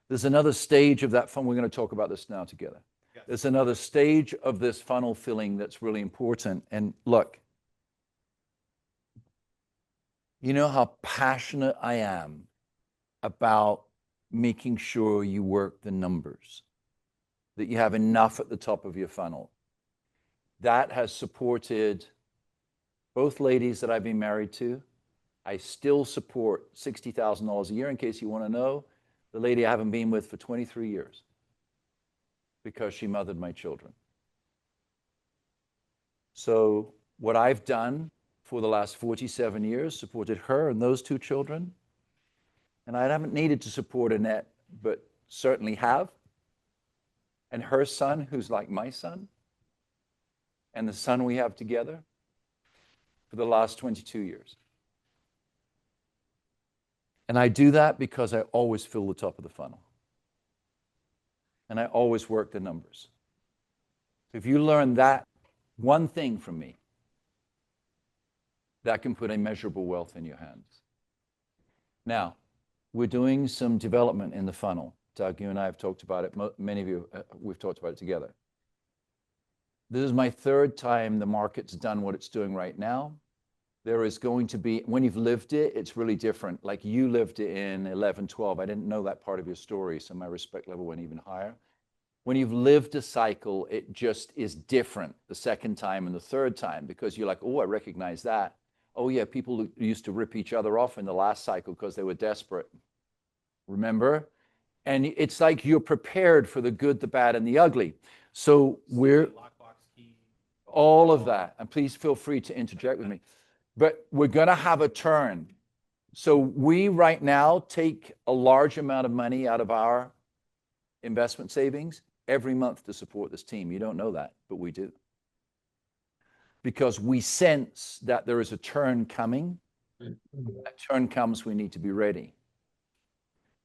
There's another stage of that funnel. We're going to talk about this now together. Yes. There's another stage of this funnel filling that's really important. And look, you know how passionate I am about making sure you work the numbers, that you have enough at the top of your funnel. That has supported both ladies that I've been married to. I still support $60,000 a year, in case you want to know. The lady I haven't been with for 23 years because she mothered my children. So what I've done for the last 47 years, supported her and those two children. And I haven't needed to support Annette, but certainly have. And her son, who's like my son, and the son we have together for the last 22 years. And I do that because I always fill the top of the funnel. And I always work the numbers. If you learn that one thing from me, that can put immeasurable wealth in your hands. Now, we're doing some development in the funnel. Doug, you and I have talked about it. Many of you, we've talked about it together. This is my third time the market's done what it's doing right now. There is going to be, when you've lived it, it's really different. Like you lived it in 11, 12. I didn't know that part of your story, so my respect level went even higher. When you've lived a cycle, it just is different the second time and the third time because you're like, oh, I recognize that. Oh yeah, people used to rip each other off in the last cycle because they were desperate. Remember? And it's like you're prepared for the good, the bad, and the ugly. So we're all of that. And please feel free to interject with me. But we're going to have a turn. So we right now take a large amount of money out of our investment savings every month to support this team. You don't know that, but we do. Because we sense that there is a turn coming. That turn comes, we need to be ready.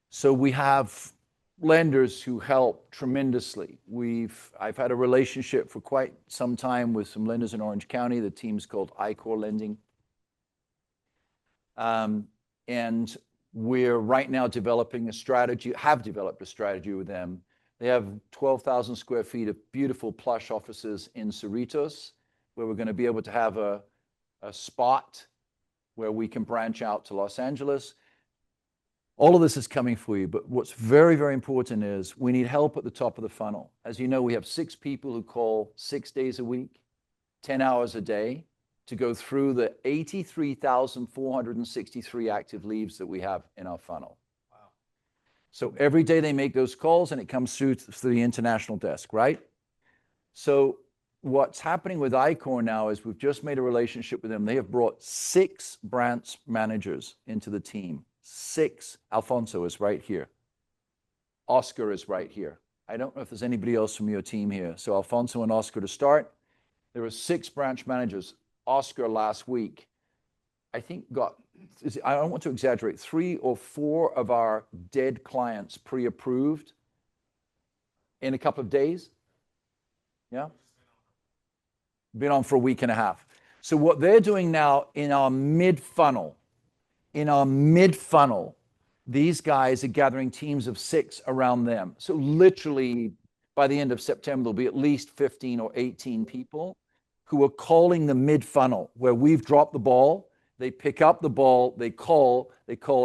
So we have lenders who help tremendously. I've had a relationship for quite some time with some lenders in Orange County. The team's called iconnct Lending. And we're right now developing a strategy, have developed a strategy with them. They have 12,000 square feet of beautiful plush offices in Cerritos, where we're going to be able to have a spot where we can branch out to Los Angeles. All of this is coming for you, but what's very, very important is we need help at the top of the funnel. As you know, we have 6 people who call 6 days a week, 10 hours a day, to go through the 83,463 active leads that we have in our funnel. Wow. So every day they make those calls and it comes through to the international desk, right? So what's happening with iconnct now is we've just made a relationship with them. They have brought 6 branch managers into the team. 6. Alfonso is right here. Oscar is right here. I don't know if there's anybody else from your team here. So Alfonso and Oscar to start. There were 6 branch managers. Oscar last week, I think I don't want to exaggerate, 3 or 4 of our dead clients pre-approved in a couple of days. Yeah? Been on for a week and a half. So what they're doing now in our mid-funnel, these guys are gathering teams of 6 around them. So literally by the end of September, there'll be at least 15 or 18 people who are calling the mid-funnel where we've dropped the ball. They pick up the ball, they call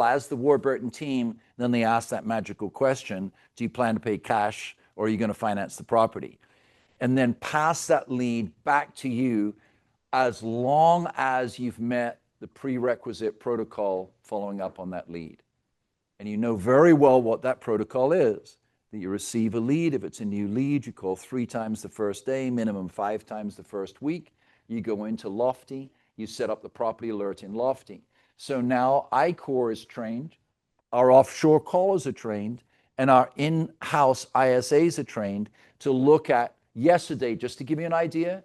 as the Warburton team, then they ask that magical question, do you plan to pay cash or are you going to finance the property? And then pass that lead back to you as long as you've met the prerequisite protocol following up on that lead. And you know very well what that protocol is. That you receive a lead. If it's a new lead, you call 3 times the first day, minimum 5 times the first week. you go into Lofty, you set up the property alert in Lofty. So now iCore is trained, our offshore callers are trained, and our in-house ISAs are trained to look at, yesterday, just to give you an idea,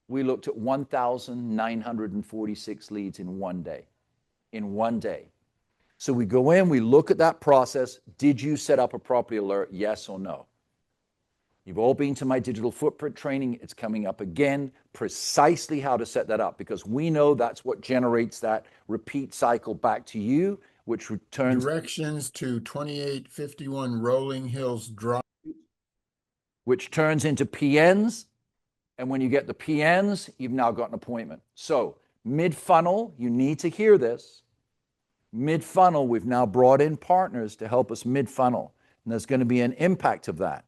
we looked at 1,946 leads in one day. In one day. So we go in, we look at that process. Did you set up a property alert? Yes or no? You've all been to my digital footprint training. It's coming up again, precisely how to set that up, because we know that's what generates that repeat cycle back to you, which returns Directions to 2851 Rolling Hills Drive. which turns into PNs. And when you get the PNs, you've now got an appointment. So mid-funnel, you need to hear this. Mid-funnel, we've now brought in partners to help us mid-funnel. And there's going to be an impact of that.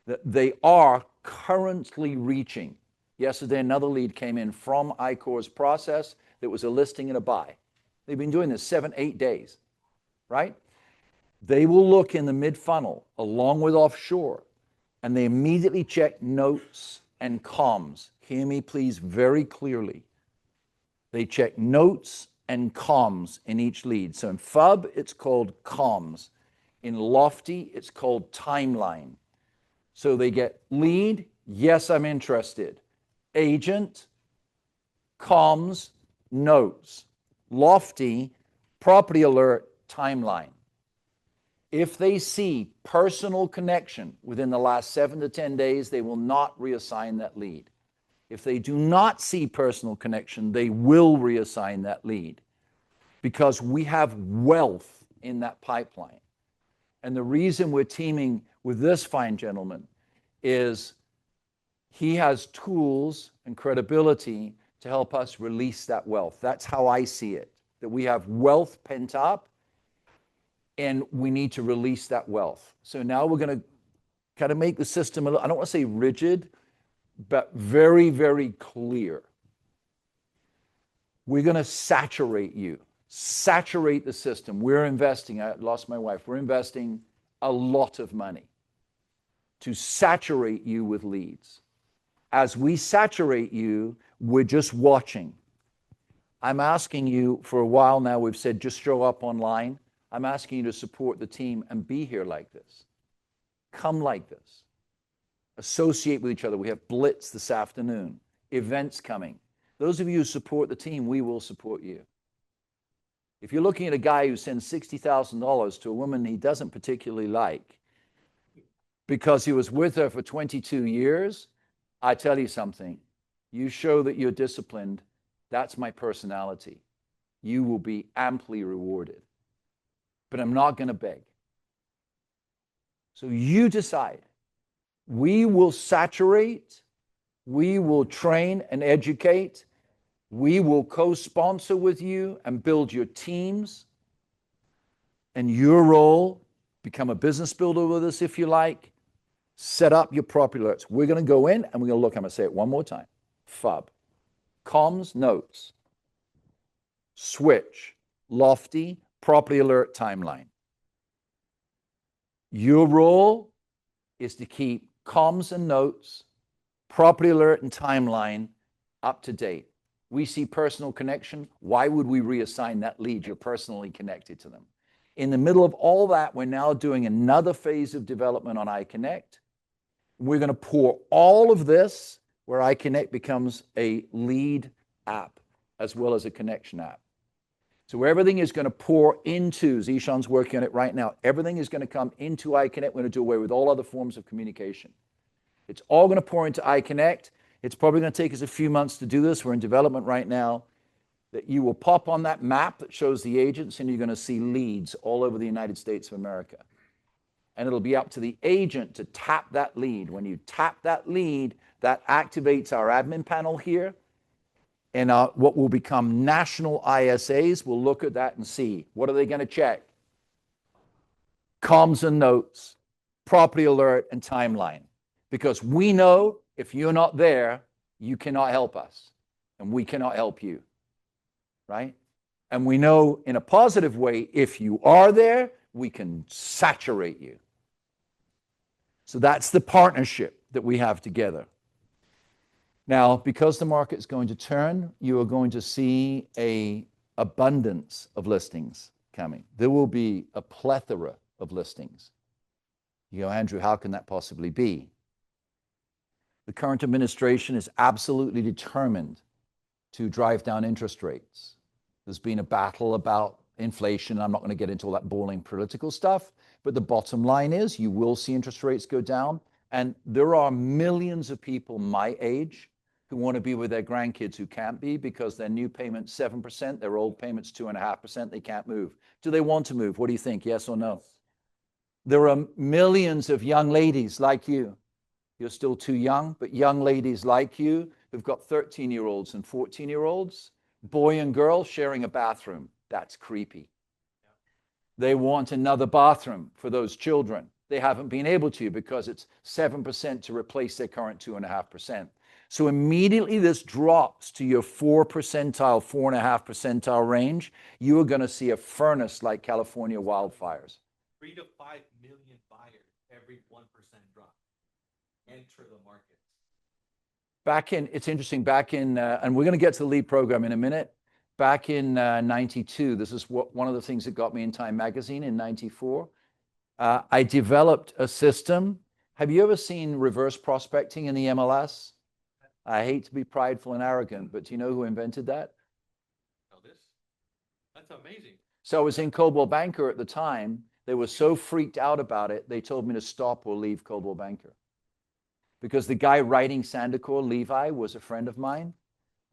That they are currently reaching. Yesterday, another lead came in from iCore's process that was a listing and a buy. They've been doing this 7-8 days, right? They will look in the mid-funnel along with offshore, and they immediately check notes and comms. Hear me, please, very clearly. They check notes and comms in each lead. So in FUB, it's called comms. In Lofty, it's called timeline. So they get lead, yes, I'm interested. Agent, comms, notes. Lofty, property alert, timeline. If they see personal connection within the last 7 to 10 days, they will not reassign that lead. If they do not see personal connection, they will reassign that lead, because we have wealth in that pipeline. And the reason we're teaming with this fine gentleman is he has tools and credibility to help us release that wealth. That's how I see it, that we have wealth pent up and we need to release that wealth. So now we're going to kind of make the system, I don't want to say rigid, but very, very clear. We're going to saturate you, saturate the system. We're investing, I lost my wife, we're investing a lot of money to saturate you with leads. As we saturate you, we're just watching. I'm asking you for a while now, we've said just show up online. I'm asking you to support the team and be here like this. Come like this. Associate with each other. We have Blitz this afternoon, events coming. Those of you who support the team, we will support you. If you're looking at a guy who sends $60,000 to a woman he doesn't particularly like because he was with her for 22 years, I tell you something. You show that you're disciplined. That's my personality. You will be amply rewarded. But I'm not going to beg. So you decide. We will saturate, we will train and educate, we will co-sponsor with you and build your teams, and your role, become a business builder with us if you like, set up your property alerts. We're going to go in and we're going to look, I'm going to say it one more time. FUB, comms, notes, switch, Lofty, property alert, timeline. Your role is to keep comms and notes, property alert and timeline up to date. We see personal connection. Why would we reassign that lead? You're personally connected to them. In the middle of all that, we're now doing another phase of development on iconnect. We're going to pour all of this where iconnect becomes a lead app as well as a connection app. So everything is going to pour into, Zishan's working on it right now, everything is going to come into iConnect. We're going to do away with all other forms of communication. It's all going to pour into iConnect. It's probably going to take us a few months to do this. We're in development right now. That you will pop on that map that shows the agents and you're going to see leads all over the United States of America. And it'll be up to the agent to tap that lead. When you tap that lead, that activates our admin panel here. And what will become national ISAs will look at that and see, what are they going to check? Comms and notes, property alert, and timeline. Because we know if you're not there, you cannot help us. And we cannot help you. Right? And we know in a positive way, if you are there, we can saturate you. So that's the partnership that we have together. Now, because the market's going to turn, you are going to see a abundance of listings coming. There will be a plethora of listings. You go, Andrew, how can that possibly be? The current administration is absolutely determined to drive down interest rates. There's been a battle about inflation. I'm not going to get into all that boring political stuff, but the bottom line is you will see interest rates go down. And there are millions of people my age who want to be with their grandkids who can't be because their new payment's 7%, their old payment's 2.5%, they can't move. Do they want to move? What do you think? Yes or no? There are millions of young ladies like you. You're still too young, but young ladies like you who've got 13-year-olds and 14-year-olds, boy and girl sharing a bathroom. That's creepy. They want another bathroom for those children. They haven't been able to because it's 7% to replace their current 2.5%. So immediately this drops to your 4 percentile, 4.5 percentile range, you are going to see a furnace like California wildfires. 3 to 5 million buyers every 1% drop enter the market. It's interesting, and we're going to get to the lead program in a minute. Back in 92, this is one of the things that got me in Time Magazine in 94. I developed a system. Have you ever seen reverse prospecting in the MLS? I hate to be prideful and arrogant, but do you know who invented that? Oh, that's amazing. So I was in Coldwell Banker at the time. They were so freaked out about it, they told me to stop or leave Coldwell Banker. Because the guy writing Sandacor, Levi, was a friend of mine.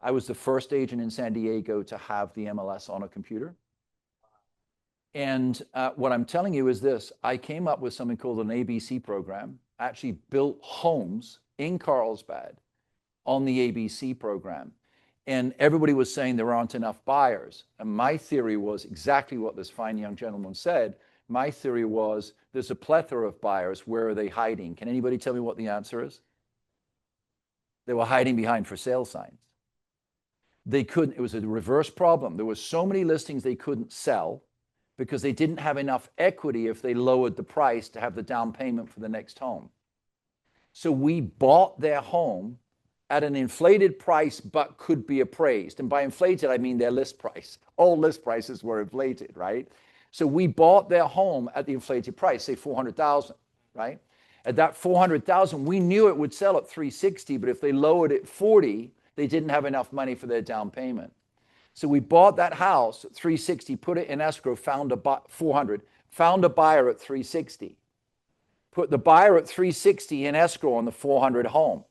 I was the first agent in San Diego to have the MLS on a computer. And what I'm telling you is this. I came up with something called an ABC program, actually built homes in Carlsbad on the ABC program. And everybody was saying there aren't enough buyers. And my theory was exactly what this fine young gentleman said. My theory was there's a plethora of buyers. Where are they hiding? Can anybody tell me what the answer is? They were hiding behind for sale signs. They couldn't, it was a reverse problem. There were so many listings they couldn't sell because they didn't have enough equity if they lowered the price to have the down payment for the next home. So we bought their home at an inflated price, but could be appraised. And by inflated, I mean their list price. All list prices were inflated, right? So we bought their home at the inflated price, say $400,000, right? At that $400,000, we knew it would sell at $360,000, but if they lowered it $40,000, they didn't have enough money for their down payment. So we bought that house at $360,000, put it in escrow, found $400,000, found a buyer at $360,000, put the buyer at $360,000 in escrow on the $400,000 home.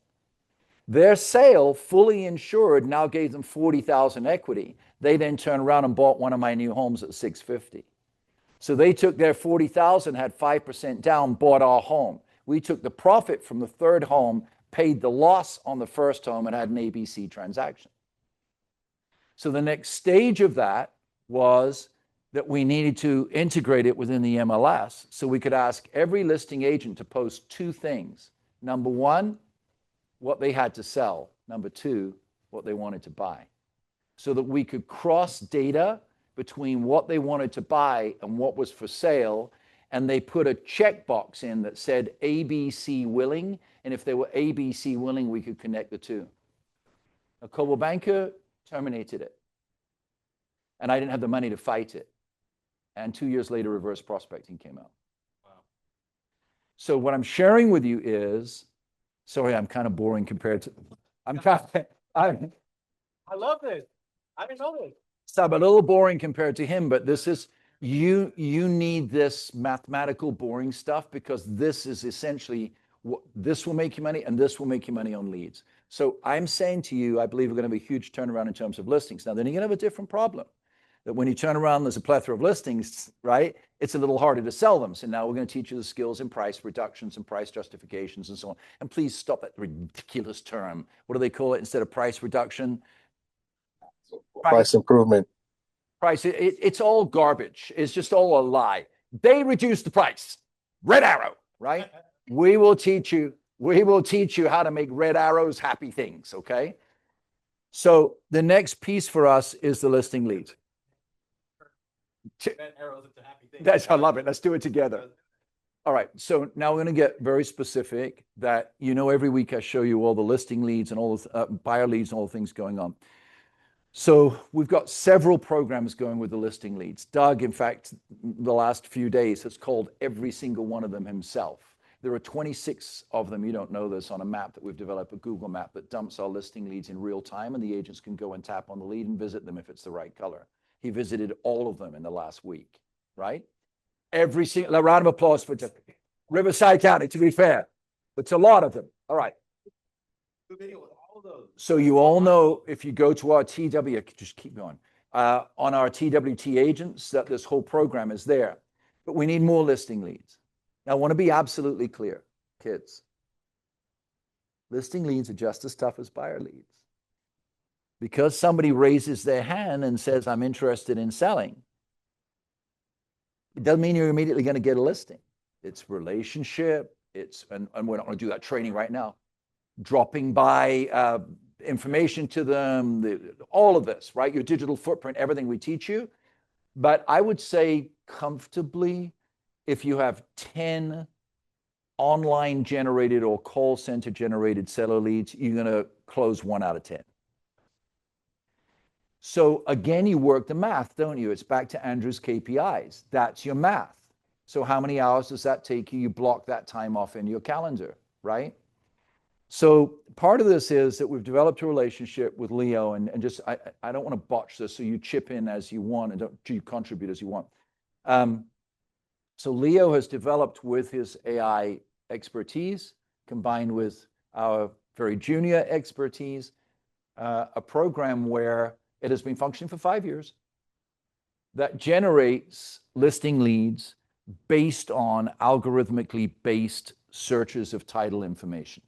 Their sale, fully insured, now gave them $40,000 equity. They then turned around and bought one of my new homes at $650,000. So they took their $40,000, had 5% down, bought our home. We took the profit from the third home, paid the loss on the first home, and had an ABC transaction. So the next stage of that was that we needed to integrate it within the MLS so we could ask every listing agent to post two things. Number one, what they had to sell. Number two, what they wanted to buy. So that we could cross data between what they wanted to buy and what was for sale. And they put a checkbox in that said ABC willing. And if they were ABC willing, we could connect the two. Now, Coldwell Banker terminated it. And I didn't have the money to fight it. And 2 years later, reverse prospecting came out. Wow. So what I'm sharing with you is, sorry, I'm kind of boring compared to, I love this. I didn't know this. So I'm a little boring compared to him, but this is, you need this mathematical boring stuff because this is essentially, this will make you money and this will make you money on leads. So I'm saying to you, I believe we're going to have a huge turnaround in terms of listings. Now, then you're going to have a different problem. That when you turn around, there's a plethora of listings, right? It's a little harder to sell them. So now we're going to teach you the skills in price reductions and price justifications and so on. And please stop that ridiculous term. What do they call it instead of price reduction? Price improvement. Price, it's all garbage. It's just all a lie. They reduced the price. Red arrow, right? We will teach you how to make red arrows happy things, okay? So the next piece for us is the listing lead. Red arrows into happy things. I love it. Let's do it together. All right, so now we're going to get very specific that, every week I show you all the listing leads and all the buyer leads and all the things going on. So we've got several programs going with the listing leads. Doug, in fact, the last few days has called every single one of them himself. There are 26 of them, you don't know this, on a map that we've developed, a Google map that dumps our listing leads in real time, and the agents can go and tap on the lead and visit them if it's the right color. He visited all of them in the last week, right? Every single, a round of applause for Riverside County, to be fair. It's a lot of them. All right. The video with all of those. So you all know, if you go to our TW, just keep going, on our TWT agents, that this whole program is there. But we need more listing leads. Now, I want to be absolutely clear, kids. Listing leads are just as tough as buyer leads. Because somebody raises their hand and says, I'm interested in selling, it doesn't mean you're immediately going to get a listing. It's relationship. And we're not going to do that training right now. Dropping by information to them, all of this, right? Your digital footprint, everything we teach you. But I would say comfortably, if you have 10 online generated or call center generated seller leads, you're going to close 1 out of 10. So again, you work the math, don't you? It's back to Andrew's KPIs. That's your math. So how many hours does that take you? You block that time off in your calendar, right? So part of this is that we've developed a relationship with Leo, and just, I don't want to botch this, so you chip in as you want and you contribute as you want. So Leo has developed, with his AI expertise, combined with our very junior expertise, a program where it has been functioning for 5 years that generates listing leads based on algorithmically based searches of title information.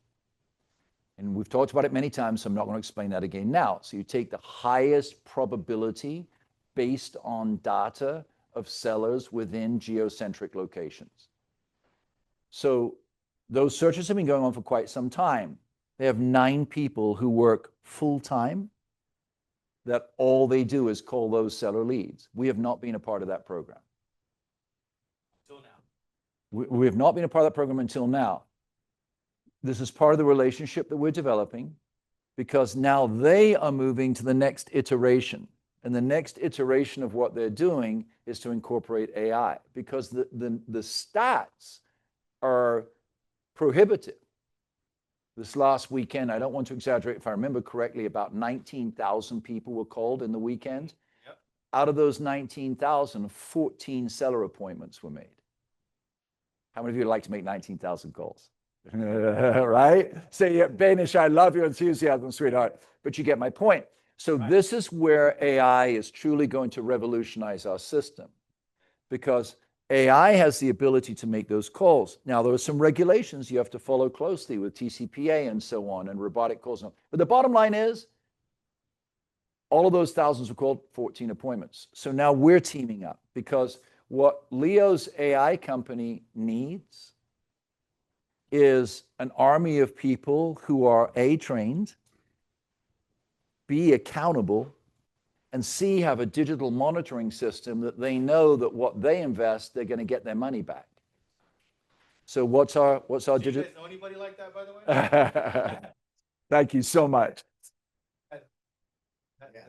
And we've talked about it many times, so I'm not going to explain that again now. So you take the highest probability based on data of sellers within geocentric locations. So those searches have been going on for quite some time. They have 9 people who work full-time that all they do is call those seller leads. We have not been a part of that program. Until now. We have not been a part of that program until now. This is part of the relationship that we're developing, because now they are moving to the next iteration. And the next iteration of what they're doing is to incorporate AI, because the stats are prohibitive. This last weekend, I don't want to exaggerate, if I remember correctly, about 19,000 people were called in the weekend. Yep. Out of those 19,000, 14 seller appointments were made. How many of you would like to make 19,000 calls? Right? Say, yeah, Banish, I love your enthusiasm, sweetheart. But you get my point. So Right. This is where AI is truly going to revolutionize our system, because AI has the ability to make those calls. Now, there are some regulations you have to follow closely with TCPA and so on, and robotic calls. But the bottom line is, all of those thousands were called, 14 appointments. So now we're teaming up, because what Leo's AI company needs is an army of people who are A, trained, B, accountable, and C, have a digital monitoring system that they know that what they invest, they're going to get their money back. So what's our Do you digital? guys know anybody like that, by the way? Thank you so much. Their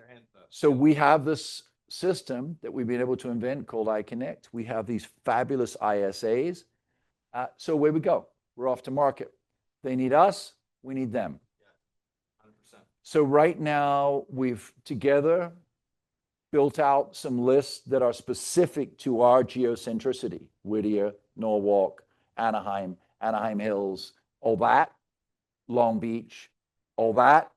hands up. So we have this system that we've been able to invent called iconnect. We have these fabulous ISAs. So away we go. We're off to market. They need us, we need them. 100%. So right now we've together built out some lists that are specific to our geocentricity: Whittier, Norwalk, Anaheim, Anaheim Hills, all that, Long Beach, all that,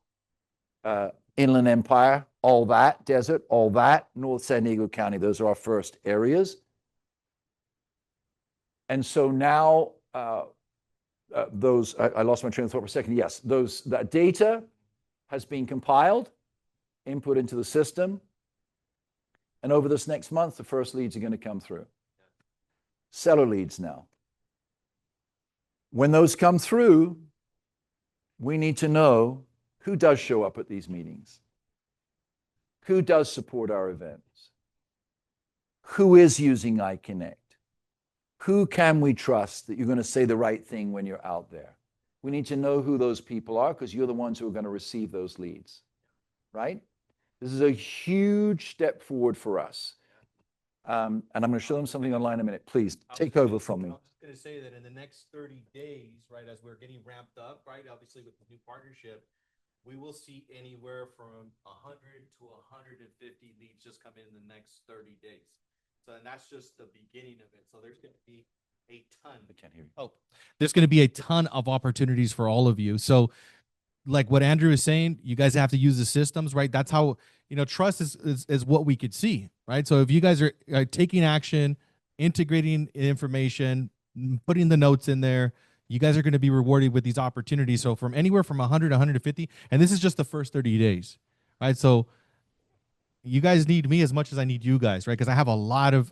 Inland Empire, all that, Desert, all that, North San Diego County. Those are our first areas. And so now I lost my train of thought for a second. Yes, that data has been compiled, input into the system. And over this next month, the first leads are going to come through. Seller leads now. When those come through, we need to know who does show up at these meetings, who does support our events, who is using iconnect, Who can we trust that you're going to say the right thing when you're out there? We need to know who those people are because you're the ones who are going to receive those leads, right? This is a huge step forward for us. And I'm going to show them something online in a minute. Please take over from me. I was just going to say that in the next 30 days, right, as we're getting ramped up, right, obviously with the new partnership, we will see anywhere from 100 to 150 leads just come in the next 30 days. So, and that's just the beginning of it. So there's going to be a ton. I can't hear you. Oh, there's going to be a ton of opportunities for all of you. So like what Andrew is saying, you guys have to use the systems, right? That's how, trust is what we could see, right? So if you guys are taking action, integrating information, putting the notes in there, you guys are going to be rewarded with these opportunities. So from anywhere from 100 to 150, and this is just the first 30 days, right? So you guys need me as much as I need you guys, right? Because I have a lot of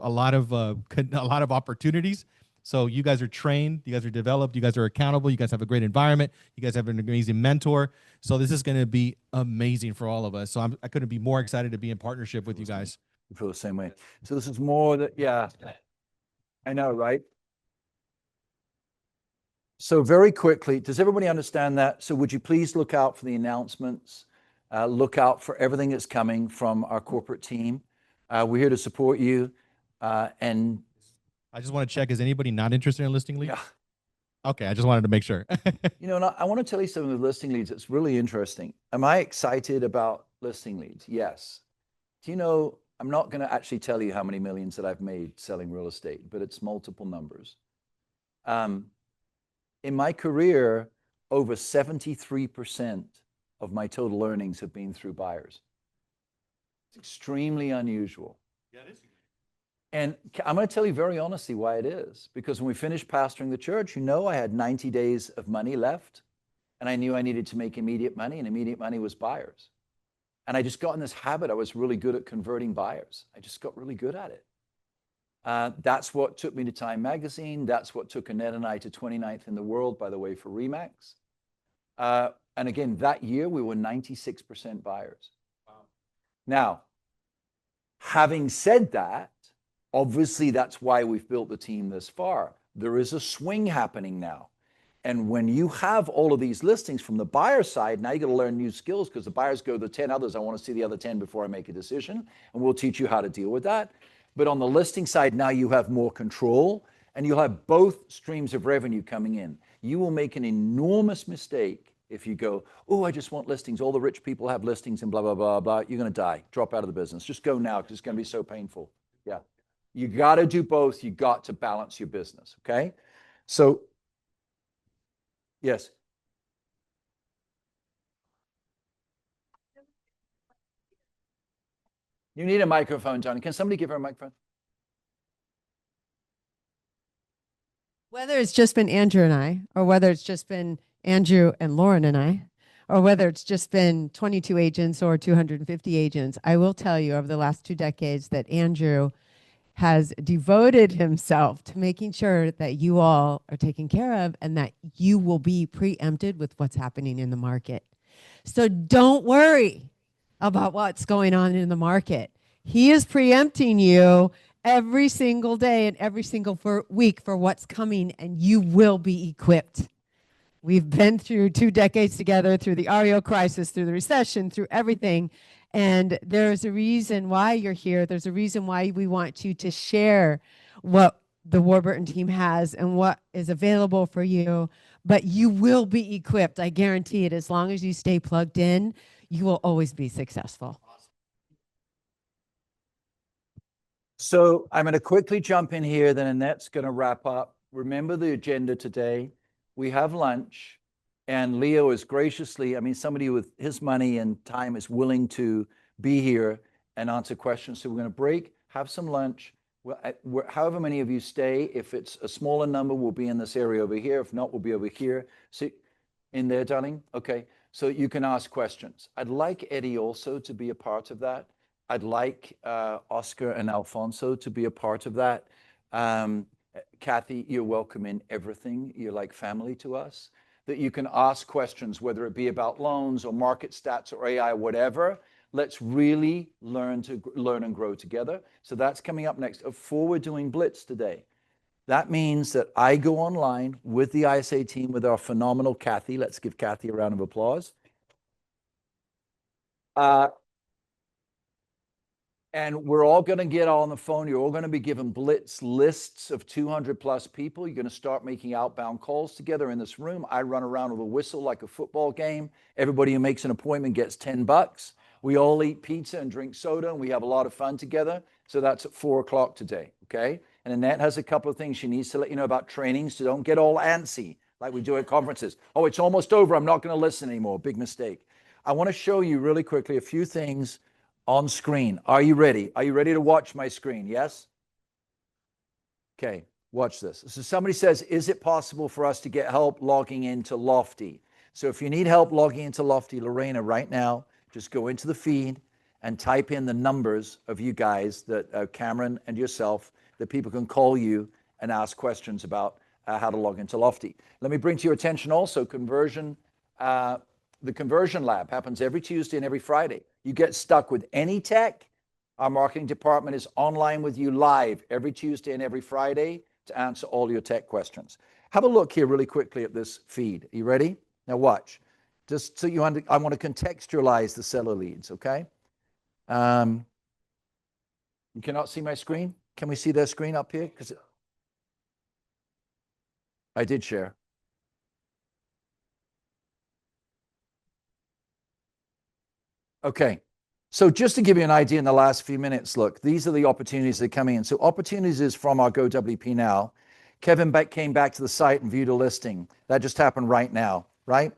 opportunities. So you guys are trained, you guys are developed, you guys are accountable, you guys have a great environment, you guys have an amazing mentor. So this is going to be amazing for all of us. So I couldn't be more excited to be in partnership with you guys. You feel the same way. So this is more that, yeah, I know, right? So very quickly, does everybody understand that? So would you please look out for the announcements? Look out for everything that's coming from our corporate team. We're here to support you. And I just want to check, is anybody not interested in listing leads? yeah, Okay, I just wanted to make sure. and I want to tell you something with listing leads. It's really interesting. Am I excited about listing leads? Yes. Do you know, I'm not going to actually tell you how many millions that I've made selling real estate, but it's multiple numbers. In my career, over 73% of my total earnings have been through buyers. It's extremely unusual. Yeah, it is. And I'm going to tell you very honestly why it is. Because when we finished pastoring the church, I had 90 days of money left. And I knew I needed to make immediate money, and immediate money was buyers. And I just got in this habit. I was really good at converting buyers. I just got really good at it. That's what took me to Time Magazine. That's what took Annette and I to 29th in the world, by the way, for Remax. And again, that year we were 96% buyers. Wow. Now, having said that, obviously that's why we've built the team this far. There is a swing happening now. And when you have all of these listings from the buyer side, now you got to learn new skills because the buyers go, the 10 others, I want to see the other 10 before I make a decision. And we'll teach you how to deal with that. But on the listing side, now you have more control and you'll have both streams of revenue coming in. You will make an enormous mistake if you go, oh, I just want listings. All the rich people have listings and blah, blah, blah, blah. You're going to die. Drop out of the business. Just go now because it's going to be so painful. Yeah. You got to do both. You got to balance your business. Okay. So, yes. You need a microphone, Johnny. Can somebody give her a microphone? Whether it's just been Andrew and I, or whether it's just been Andrew and Lauren and I, or whether it's just been 22 agents or 250 agents, I will tell you over the last 2 decades that Andrew has devoted himself to making sure that you all are taken care of and that you will be preempted with what's happening in the market. So don't worry about what's going on in the market. He is preempting you every single day and every single week for what's coming, and you will be equipped. We've been through 2 decades together, through the REO crisis, through the recession, through everything. And there's a reason why you're here. There's a reason why we want you to share what the Warburton team has and what is available for you. But you will be equipped. I guarantee it. As long as you stay plugged in, you will always be successful. So I'm going to quickly jump in here, then Annette's going to wrap up. Remember the agenda today. We have lunch, and Leo is graciously, somebody with his money and time is willing to be here and answer questions. So we're going to break, have some lunch. However many of you stay, if it's a smaller number, we'll be in this area over here. If not, we'll be over here. See, in there, darling? Okay, so you can ask questions. I'd like Eddie also to be a part of that. I'd like Oscar and Alfonso to be a part of that. Kathy, you're welcome in everything. You're like family to us. That you can ask questions, whether it be about loans or market stats or AI, whatever. Let's really learn and grow together. So that's coming up next. Before we're doing Blitz today, That means that I go online with the ISA team, with our phenomenal Kathy. Let's give Kathy a round of applause. And we're all going to get on the phone. You're all going to be given blitz lists of 200 plus people. You're going to start making outbound calls together in this room. I run around with a whistle like a football game. Everybody who makes an appointment gets $10. We all eat pizza and drink soda, and we have a lot of fun together. So that's at 4:00 today, okay? And Annette has a couple of things she needs to let you know about training, so don't get all antsy like we do at conferences. Oh, it's almost over. I'm not going to listen anymore. Big mistake. I want to show you really quickly a few things on screen. Are you ready? Are you ready to watch my screen? Yes? Okay, watch this. So somebody says, is it possible for us to get help logging into Lofty? So if you need help logging into Lofty, Lorena, right now, just go into the feed and type in the numbers of you guys, that Cameron and yourself, that people can call you and ask questions about how to log into Lofty. Let me bring to your attention also the Conversion Lab happens every Tuesday and every Friday. You get stuck with any tech, our marketing department is online with you live every Tuesday and every Friday to answer all your tech questions. Have a look here really quickly at this feed. Are you ready? Now watch. Just so I want to contextualize the seller leads, okay? You cannot see my screen? Can we see their screen up here? Because I did share. Okay, so just to give you an idea in the last few minutes, look, these are the opportunities that are coming in. So opportunities is from our GoWP Now. Kevin came back to the site and viewed a listing. That just happened right now, right?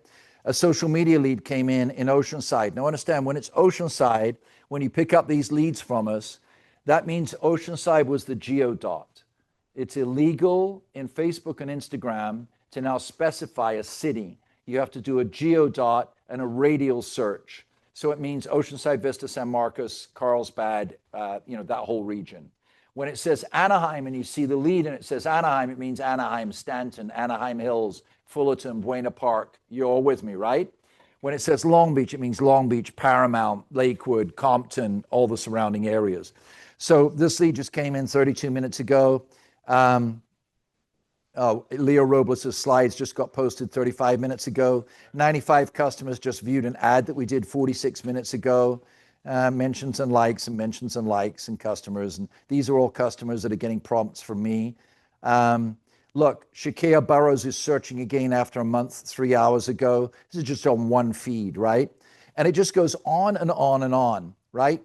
A social media lead came in Oceanside. Now understand, when it's Oceanside, when you pick up these leads from us, that means Oceanside was the geodot. It's illegal in Facebook and Instagram to now specify a city. You have to do a geodot and a radial search. So it means Oceanside, Vista, San Marcos, Carlsbad, that whole region. When it says Anaheim and you see the lead and it says Anaheim, it means Anaheim, Stanton, Anaheim Hills, Fullerton, Buena Park. You're all with me, right? When it says Long Beach, it means Long Beach, Paramount, Lakewood, Compton, all the surrounding areas. So this lead just came in 32 minutes ago. Leo Robles' slides just got posted 35 minutes ago. 95 customers just viewed an ad that we did 46 minutes ago. Mentions and likes and mentions and likes and customers. And these are all customers that are getting prompts from me. Look, Shakea Burrows is searching again after a month, 3 hours ago. This is just on one feed, right? And it just goes on and on and on, right?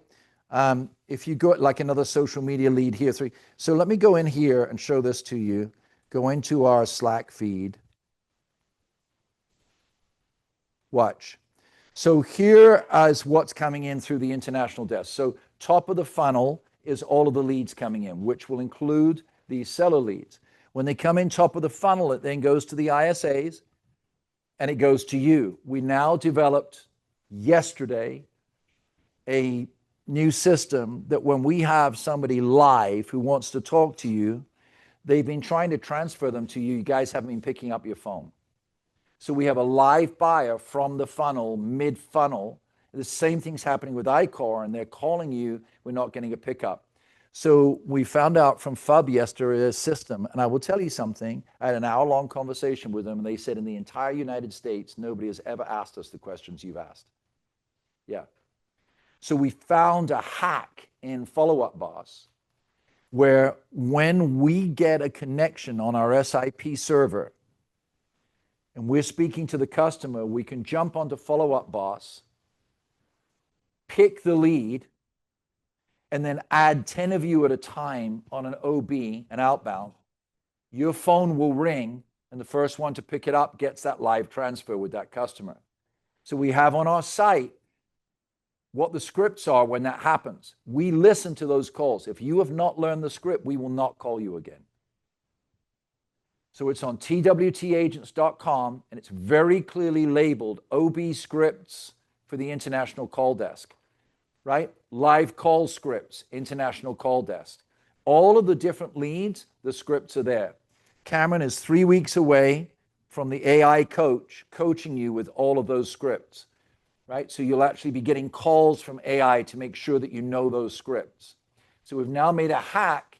If you go like another social media lead here, so let me go in here and show this to you. Go into our Slack feed. Watch. So here is what's coming in through the international desk. So top of the funnel is all of the leads coming in, which will include these seller leads. When they come in top of the funnel, it then goes to the ISAs and it goes to you. We now developed yesterday a new system that when we have somebody live who wants to talk to you, they've been trying to transfer them to you. You guys haven't been picking up your phone. So we have a live buyer from the funnel, mid-funnel. The same thing's happening with iCore, and they're calling you. We're not getting a pickup. So we found out from FUB yesterday a system, and I will tell you something. I had an hour-long conversation with them, and they said in the entire United States, nobody has ever asked us the questions you've asked. Yeah. So we found a hack in Follow Up Boss where when we get a connection on our SIP server and we're speaking to the customer, we can jump onto Follow Up Boss, pick the lead, and then add 10 of you at a time on an OB, an outbound. Your phone will ring, and the first one to pick it up gets that live transfer with that customer. So we have on our site what the scripts are when that happens. We listen to those calls. If you have not learned the script, we will not call you again. So it's on twtagents.com, and it's very clearly labeled OB scripts for the international call desk, right? Live call scripts, international call desk. All of the different leads, the scripts are there. Cameron is 3 weeks away from the AI coach coaching you with all of those scripts. Right? So you'll actually be getting calls from AI to make sure that you know those scripts. So we've now made a hack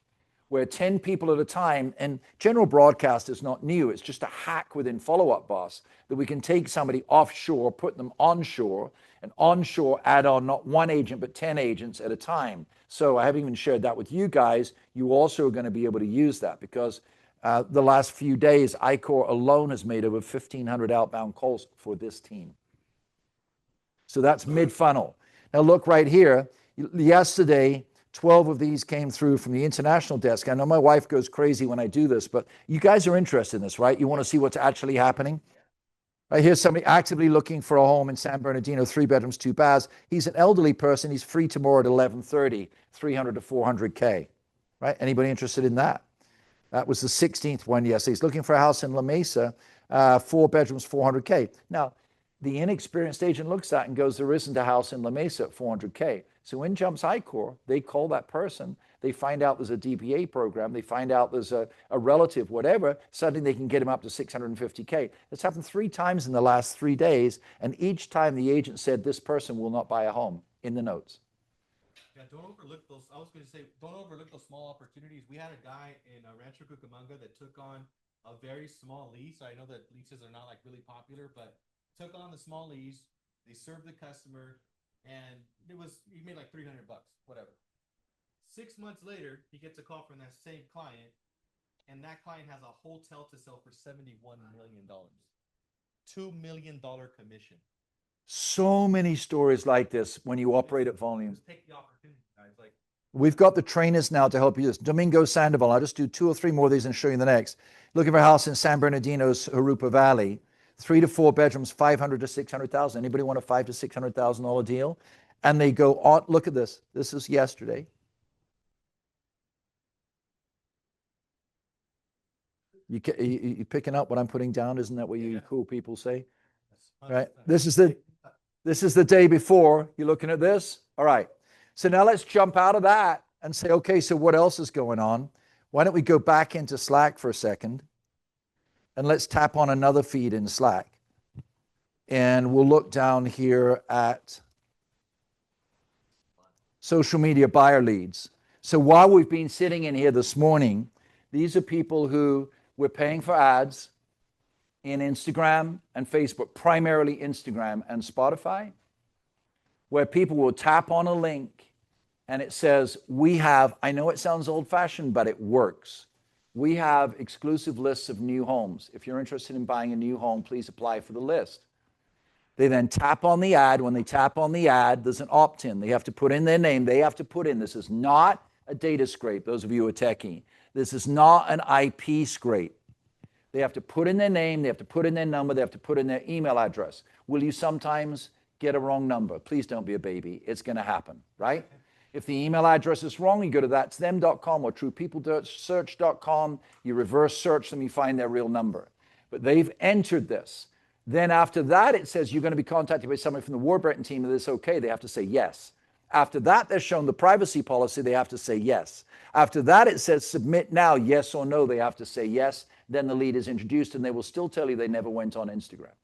where 10 people at a time, and general broadcast is not new. It's just a hack within Follow Up Boss that we can take somebody offshore, put them onshore, and onshore add on not one agent, but 10 agents at a time. So I haven't even shared that with you guys. You also are going to be able to use that because the last few days, iCore alone has made over 1,500 outbound calls for this team. So that's mid-funnel. Now look right here. Yesterday, 12 of these came through from the international desk. I know my wife goes crazy when I do this, but you guys are interested in this, right? You want to see what's actually happening? Right, here's somebody actively looking for a home in San Bernardino, 3 bedrooms, 2 baths. He's an elderly person. He's free tomorrow at 11:30, 300 to 400K. Right? Anybody interested in that? That was the 16th one yesterday. He's looking for a house in La Mesa, 4 bedrooms, 400K. Now, the inexperienced agent looks at it and goes, there isn't a house in La Mesa at 400K. So in jumps iCore, they call that person. They find out there's a DPA program. They find out there's a relative, whatever. Suddenly they can get him up to 650K. It's happened 3 times in the last 3 days. And each time the agent said, this person will not buy a home in the notes. Yeah, don't overlook those. I was going to say, don't overlook those small opportunities. We had a guy in Rancho Cucamonga that took on a very small lease. I know that leases are not like really popular, but took on the small lease. They served the customer, and he made like $300, whatever. 6 months later, he gets a call from that same client, and that client has a hotel to sell for $71 million. $2 million commission. So many stories like this when you operate at volume. Just take the opportunity, guys. Like, we've got the trainers now to help you. This Domingo Sandoval. I'll just do 2 or 3 more of these and show you the next. Looking for a house in San Bernardino's Jurupa Valley, 3 to 4 bedrooms, 500 to 600,000. Anybody want a $500,000 to $600,000 deal? And they go on. Look at this. This is yesterday. You picking up what I'm putting down? Isn't that what you cool people say? Right. This is the day before. You looking at this? All right. So now let's jump out of that and say, okay, so what else is going on? Why don't we go back into Slack for a second? And let's tap on another feed in Slack. And we'll look down here at social media buyer leads. So while we've been sitting in here this morning, these are people who we're paying for ads in Instagram and Facebook, primarily Instagram and Spotify, where people will tap on a link and it says, we have, I know it sounds old-fashioned, but it works. We have exclusive lists of new homes. If you're interested in buying a new home, please apply for the list. They then tap on the ad. When they tap on the ad, there's an opt-in. They have to put in their name. They have to put in, this is not a data scrape, those of you who are techie. This is not an IP scrape. They have to put in their name, they have to put in their number, they have to put in their email address. Will you sometimes get a wrong number? Please don't be a baby. It's going to happen, right? If the email address is wrong, you go to that'sthem.com or truepeoplesearch.com, you reverse search them, you find their real number. But they've entered this. Then after that, it says you're going to be contacted by somebody from the Warburton team, and it's okay. They have to say yes. After that, they're shown the privacy policy. They have to say yes. After that, it says submit now, yes or no. They have to say yes. Then the lead is introduced, and they will still tell you they never went on Instagram.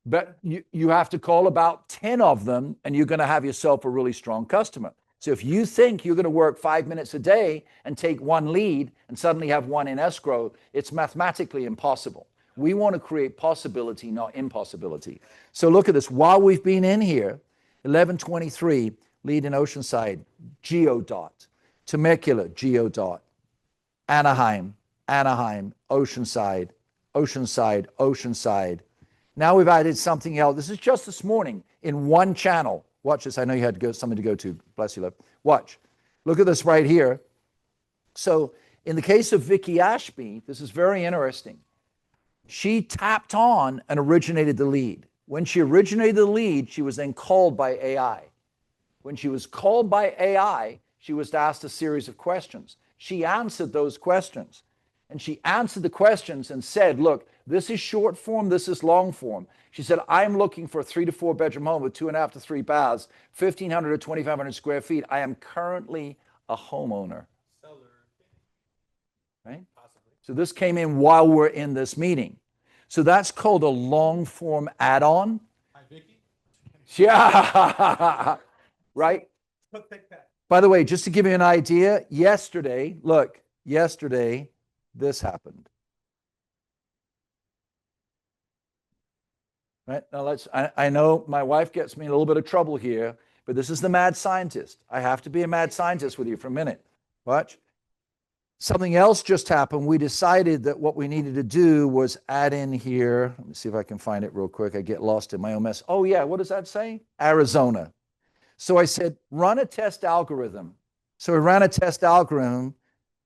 But you have to call about 10 of them, and you're going to have yourself a really strong customer. So if you think you're going to work 5 minutes a day and take 1 lead and suddenly have 1 in escrow, it's mathematically impossible. We want to create possibility, not impossibility. So look at this. While we've been in here, 1123, lead in Oceanside, Geodot, Temecula, Geodot, Anaheim, Oceanside, Oceanside. Now we've added something else. This is just this morning in 1 channel. Watch this. I know you had to go, something to go to. Bless you, love. Watch. Look at this right here. So in the case of Vicky Ashby, this is very interesting. She tapped on and originated the lead. When she originated the lead, she was then called by AI. When she was called by AI, she was asked a series of questions. She answered those questions. And she answered the questions and said, look, this is short form, this is long form. She said, I'm looking for a 3 to 4 bedroom home with 2.5 to 3 baths, 1,500 to 2,500 square feet. I am currently a homeowner. Right? So this came in while we're in this meeting. So that's called a long form add-on. Hi, Vicky. Yeah. Right? By the way, just to give you an idea, yesterday, this happened. Right now, I know my wife gets me in a little bit of trouble here, but this is the mad scientist. I have to be a mad scientist with you for a minute. Watch. Something else just happened. We decided that what we needed to do was add in here. Let me see if I can find it real quick. I get lost in my own mess. Oh, yeah. What does that say? Arizona. So I said, run a test algorithm. So we ran a test algorithm.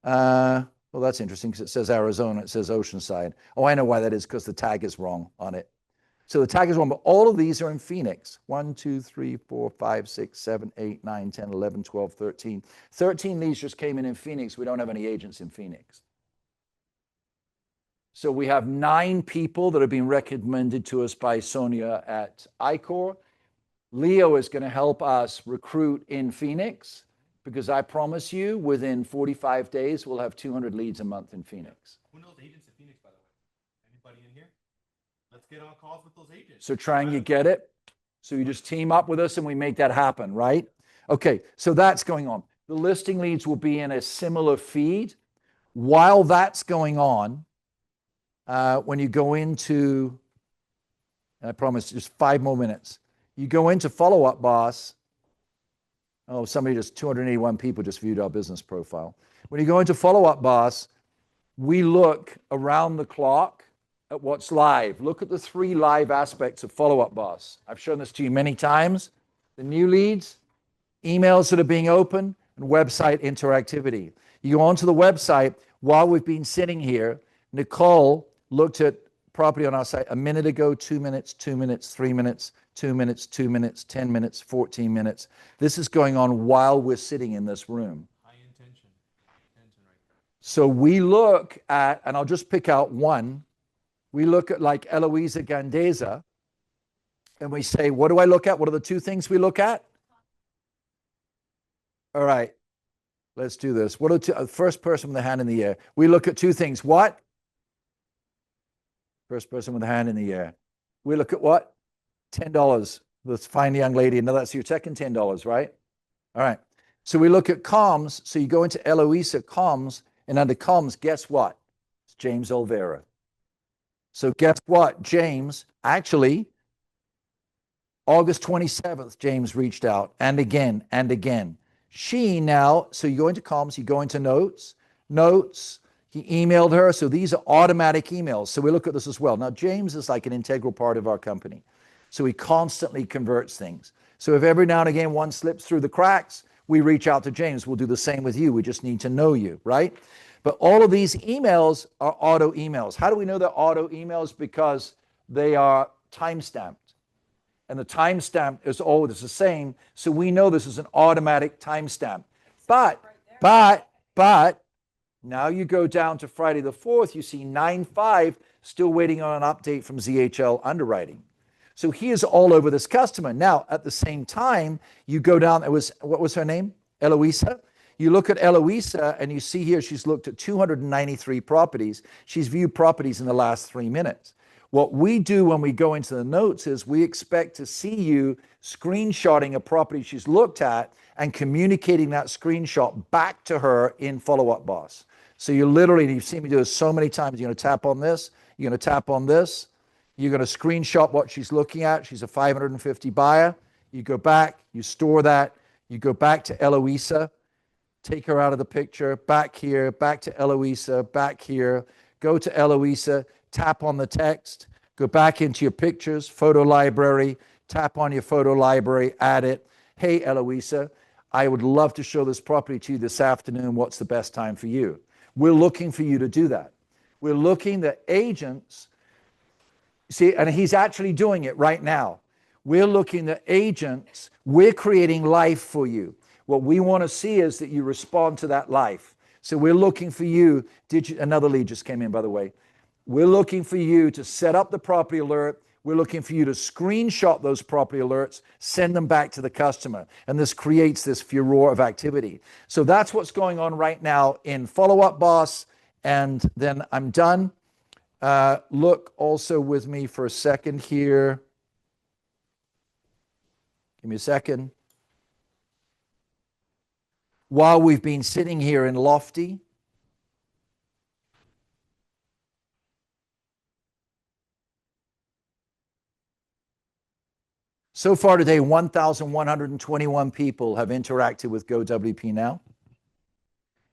Well, that's interesting because it says Arizona. It says Oceanside. Oh, I know why that is, because the tag is wrong on it. So the tag is wrong, but all of these are in Phoenix. 1, 2, 3, 4, 5, 6, 7, 8, 9, 10, 11, 12, 13. 13 leads just came in Phoenix. We don't have any agents in Phoenix. So we have 9 people that have been recommended to us by Sonia at iCore. Leo is going to help us recruit in Phoenix, because I promise you, within 45 days, we'll have 200 leads a month in Phoenix. Who knows agents in Phoenix, by the way? Anybody in here? Let's get on calls with those agents. So trying, you get it? So you just team up with us and we make that happen, right? Okay, so that's going on. The listing leads will be in a similar feed. While that's going on, when you go into, and I promise just 5 more minutes, you go into Follow Up Boss. Oh, 281 people just viewed our business profile. When you go into Follow Up Boss, we look around the clock at what's live. Look at the 3 live aspects of Follow Up Boss. I've shown this to you many times. The new leads, emails that are being opened, and website interactivity. You go onto the website. While we've been sitting here, Nicole looked at property on our site a minute ago, 2 minutes, 2 minutes, 3 minutes, 2 minutes, 2 minutes, 10 minutes, 14 minutes. This is going on while we're sitting in this room. High intention. Intention right there. So we look at, and I'll just pick out one. We look at like Eloisa Gandesa, and we say, what do I look at? What are the 2 things we look at? All right, let's do this. What are first person with the hand in the air? We look at 2 things. What? First person with the hand in the air. We look at what? $10. Let's find the young lady. Now that's your second $10, right? All right. So we look at comms. So you go into Eloisa comms, and under comms, guess what? It's James Olvera. So guess what? James, actually, August 27th, James reached out, and again, and again. She now, so you go into comms, you go into notes, he emailed her. So these are automatic emails. So we look at this as well. Now, James is like an integral part of our company. So he constantly converts things. So if every now and again one slips through the cracks, we reach out to James. We'll do the same with you. We just need to know you, right? But all of these emails are auto emails. How do we know they're auto emails? Because they are timestamped. And the timestamp is always the same. So we know this is an automatic timestamp. But now you go down to Friday the 4th, you see 9/5 still waiting on an update from ZHL Underwriting. So he is all over this customer. Now, at the same time, you go down, what was her name? Eloisa. You look at Eloisa and you see here she's looked at 293 properties. She's viewed properties in the last 3 minutes. What we do when we go into the notes is we expect to see you screenshotting a property she's looked at and communicating that screenshot back to her in Follow Up Boss. So you literally, you've seen me do this so many times, you're going to tap on this, you're going to tap on this, you're going to screenshot what she's looking at. She's a 550 buyer. You go back, you store that, you go back to Eloisa, take her out of the picture, back here, back to Eloisa, back here, go to Eloisa, tap on the text, go back into your pictures, photo library, tap on your photo library, add it. Hey, Eloisa, I would love to show this property to you this afternoon. What's the best time for you? We're looking for you to do that. We're looking that agents, see, and he's actually doing it right now. We're looking at agents, we're creating life for you. What we want to see is that you respond to that life. So we're looking for you. Another lead just came in, by the way. We're looking for you to set up the property alert. We're looking for you to screenshot those property alerts, send them back to the customer. And this creates this furor of activity. So that's what's going on right now in Follow Up Boss. And then I'm done. Look also with me for a second here. Give me a second. while we've been sitting here in Lofty. So far today, 1,121 people have interacted with GoWP Now.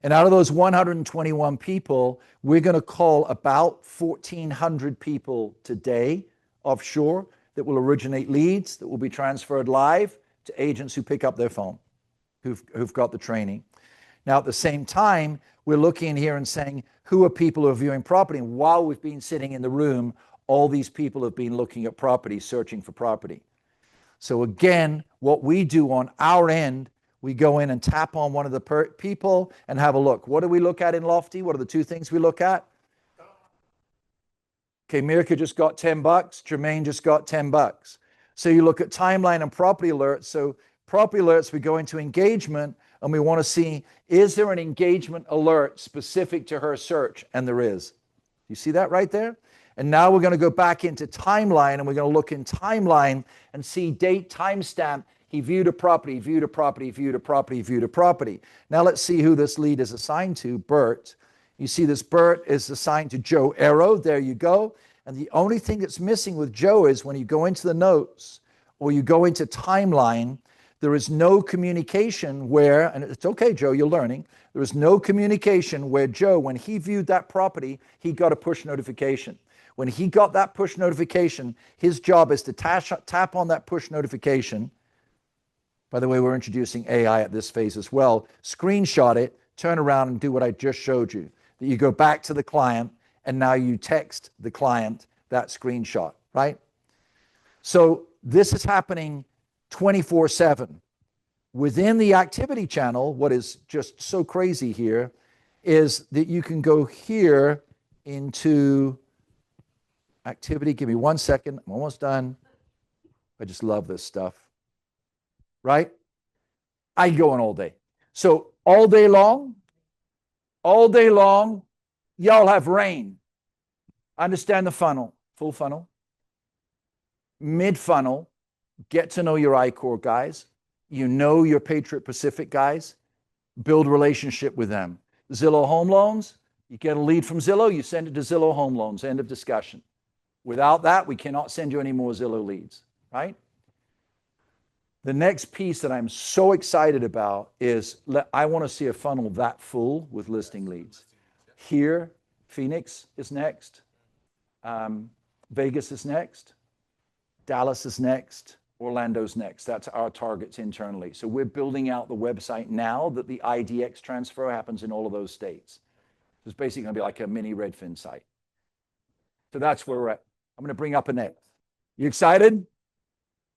And out of those 121 people, we're going to call about 1,400 people today offshore that will originate leads, that will be transferred live to agents who pick up their phone, who've got the training. Now, at the same time, we're looking here and saying, who are people who are viewing property? And while we've been sitting in the room, all these people have been looking at property, searching for property. So again, what we do on our end, we go in and tap on one of the people and have a look. What do we look at in Lofty? What are the two things we look at? Okay, Mirka just got $10. Jermaine just got $10. So you look at timeline and property alerts. So property alerts, we go into engagement and we want to see, is there an engagement alert specific to her search? And there is. You see that right there? And now we're going to go back into timeline and we're going to look in timeline and see date, timestamp. He viewed a property, viewed a property, viewed a property, viewed a property. Now let's see who this lead is assigned to, Bert. You see this Bert is assigned to Joe Arrow. There you go. And the only thing that's missing with Joe is when you go into the notes or you go into timeline, there is no communication where, and it's okay, Joe, you're learning. There is no communication where Joe, when he viewed that property, he got a push notification. When he got that push notification, his job is to tap on that push notification. By the way, we're introducing AI at this phase as well. Screenshot it, turn around and do what I just showed you. That you go back to the client and now you text the client that screenshot, right? So this is happening 24/7. Within the activity channel, what is just so crazy here is that you can go here into activity. Give me 1 second. I'm almost done. I just love this stuff. Right? I can go on all day. So all day long, y'all have rain. Understand the funnel, full funnel, mid funnel, get to know your I-Core guys. You know your Patriot Pacific guys. Build a relationship with them. Zillow Home Loans, you get a lead from Zillow, you send it to Zillow Home Loans. End of discussion. Without that, we cannot send you any more Zillow leads, right? The next piece that I'm so excited about is I want to see a funnel that full with listing leads. Here, Phoenix is next. Vegas is next. Dallas is next. Orlando's next. That's our targets internally. So we're building out the website now that the IDX transfer happens in all of those states. It's basically going to be like a mini Redfin site. So that's where we're at. I'm going to bring up Annette. You excited?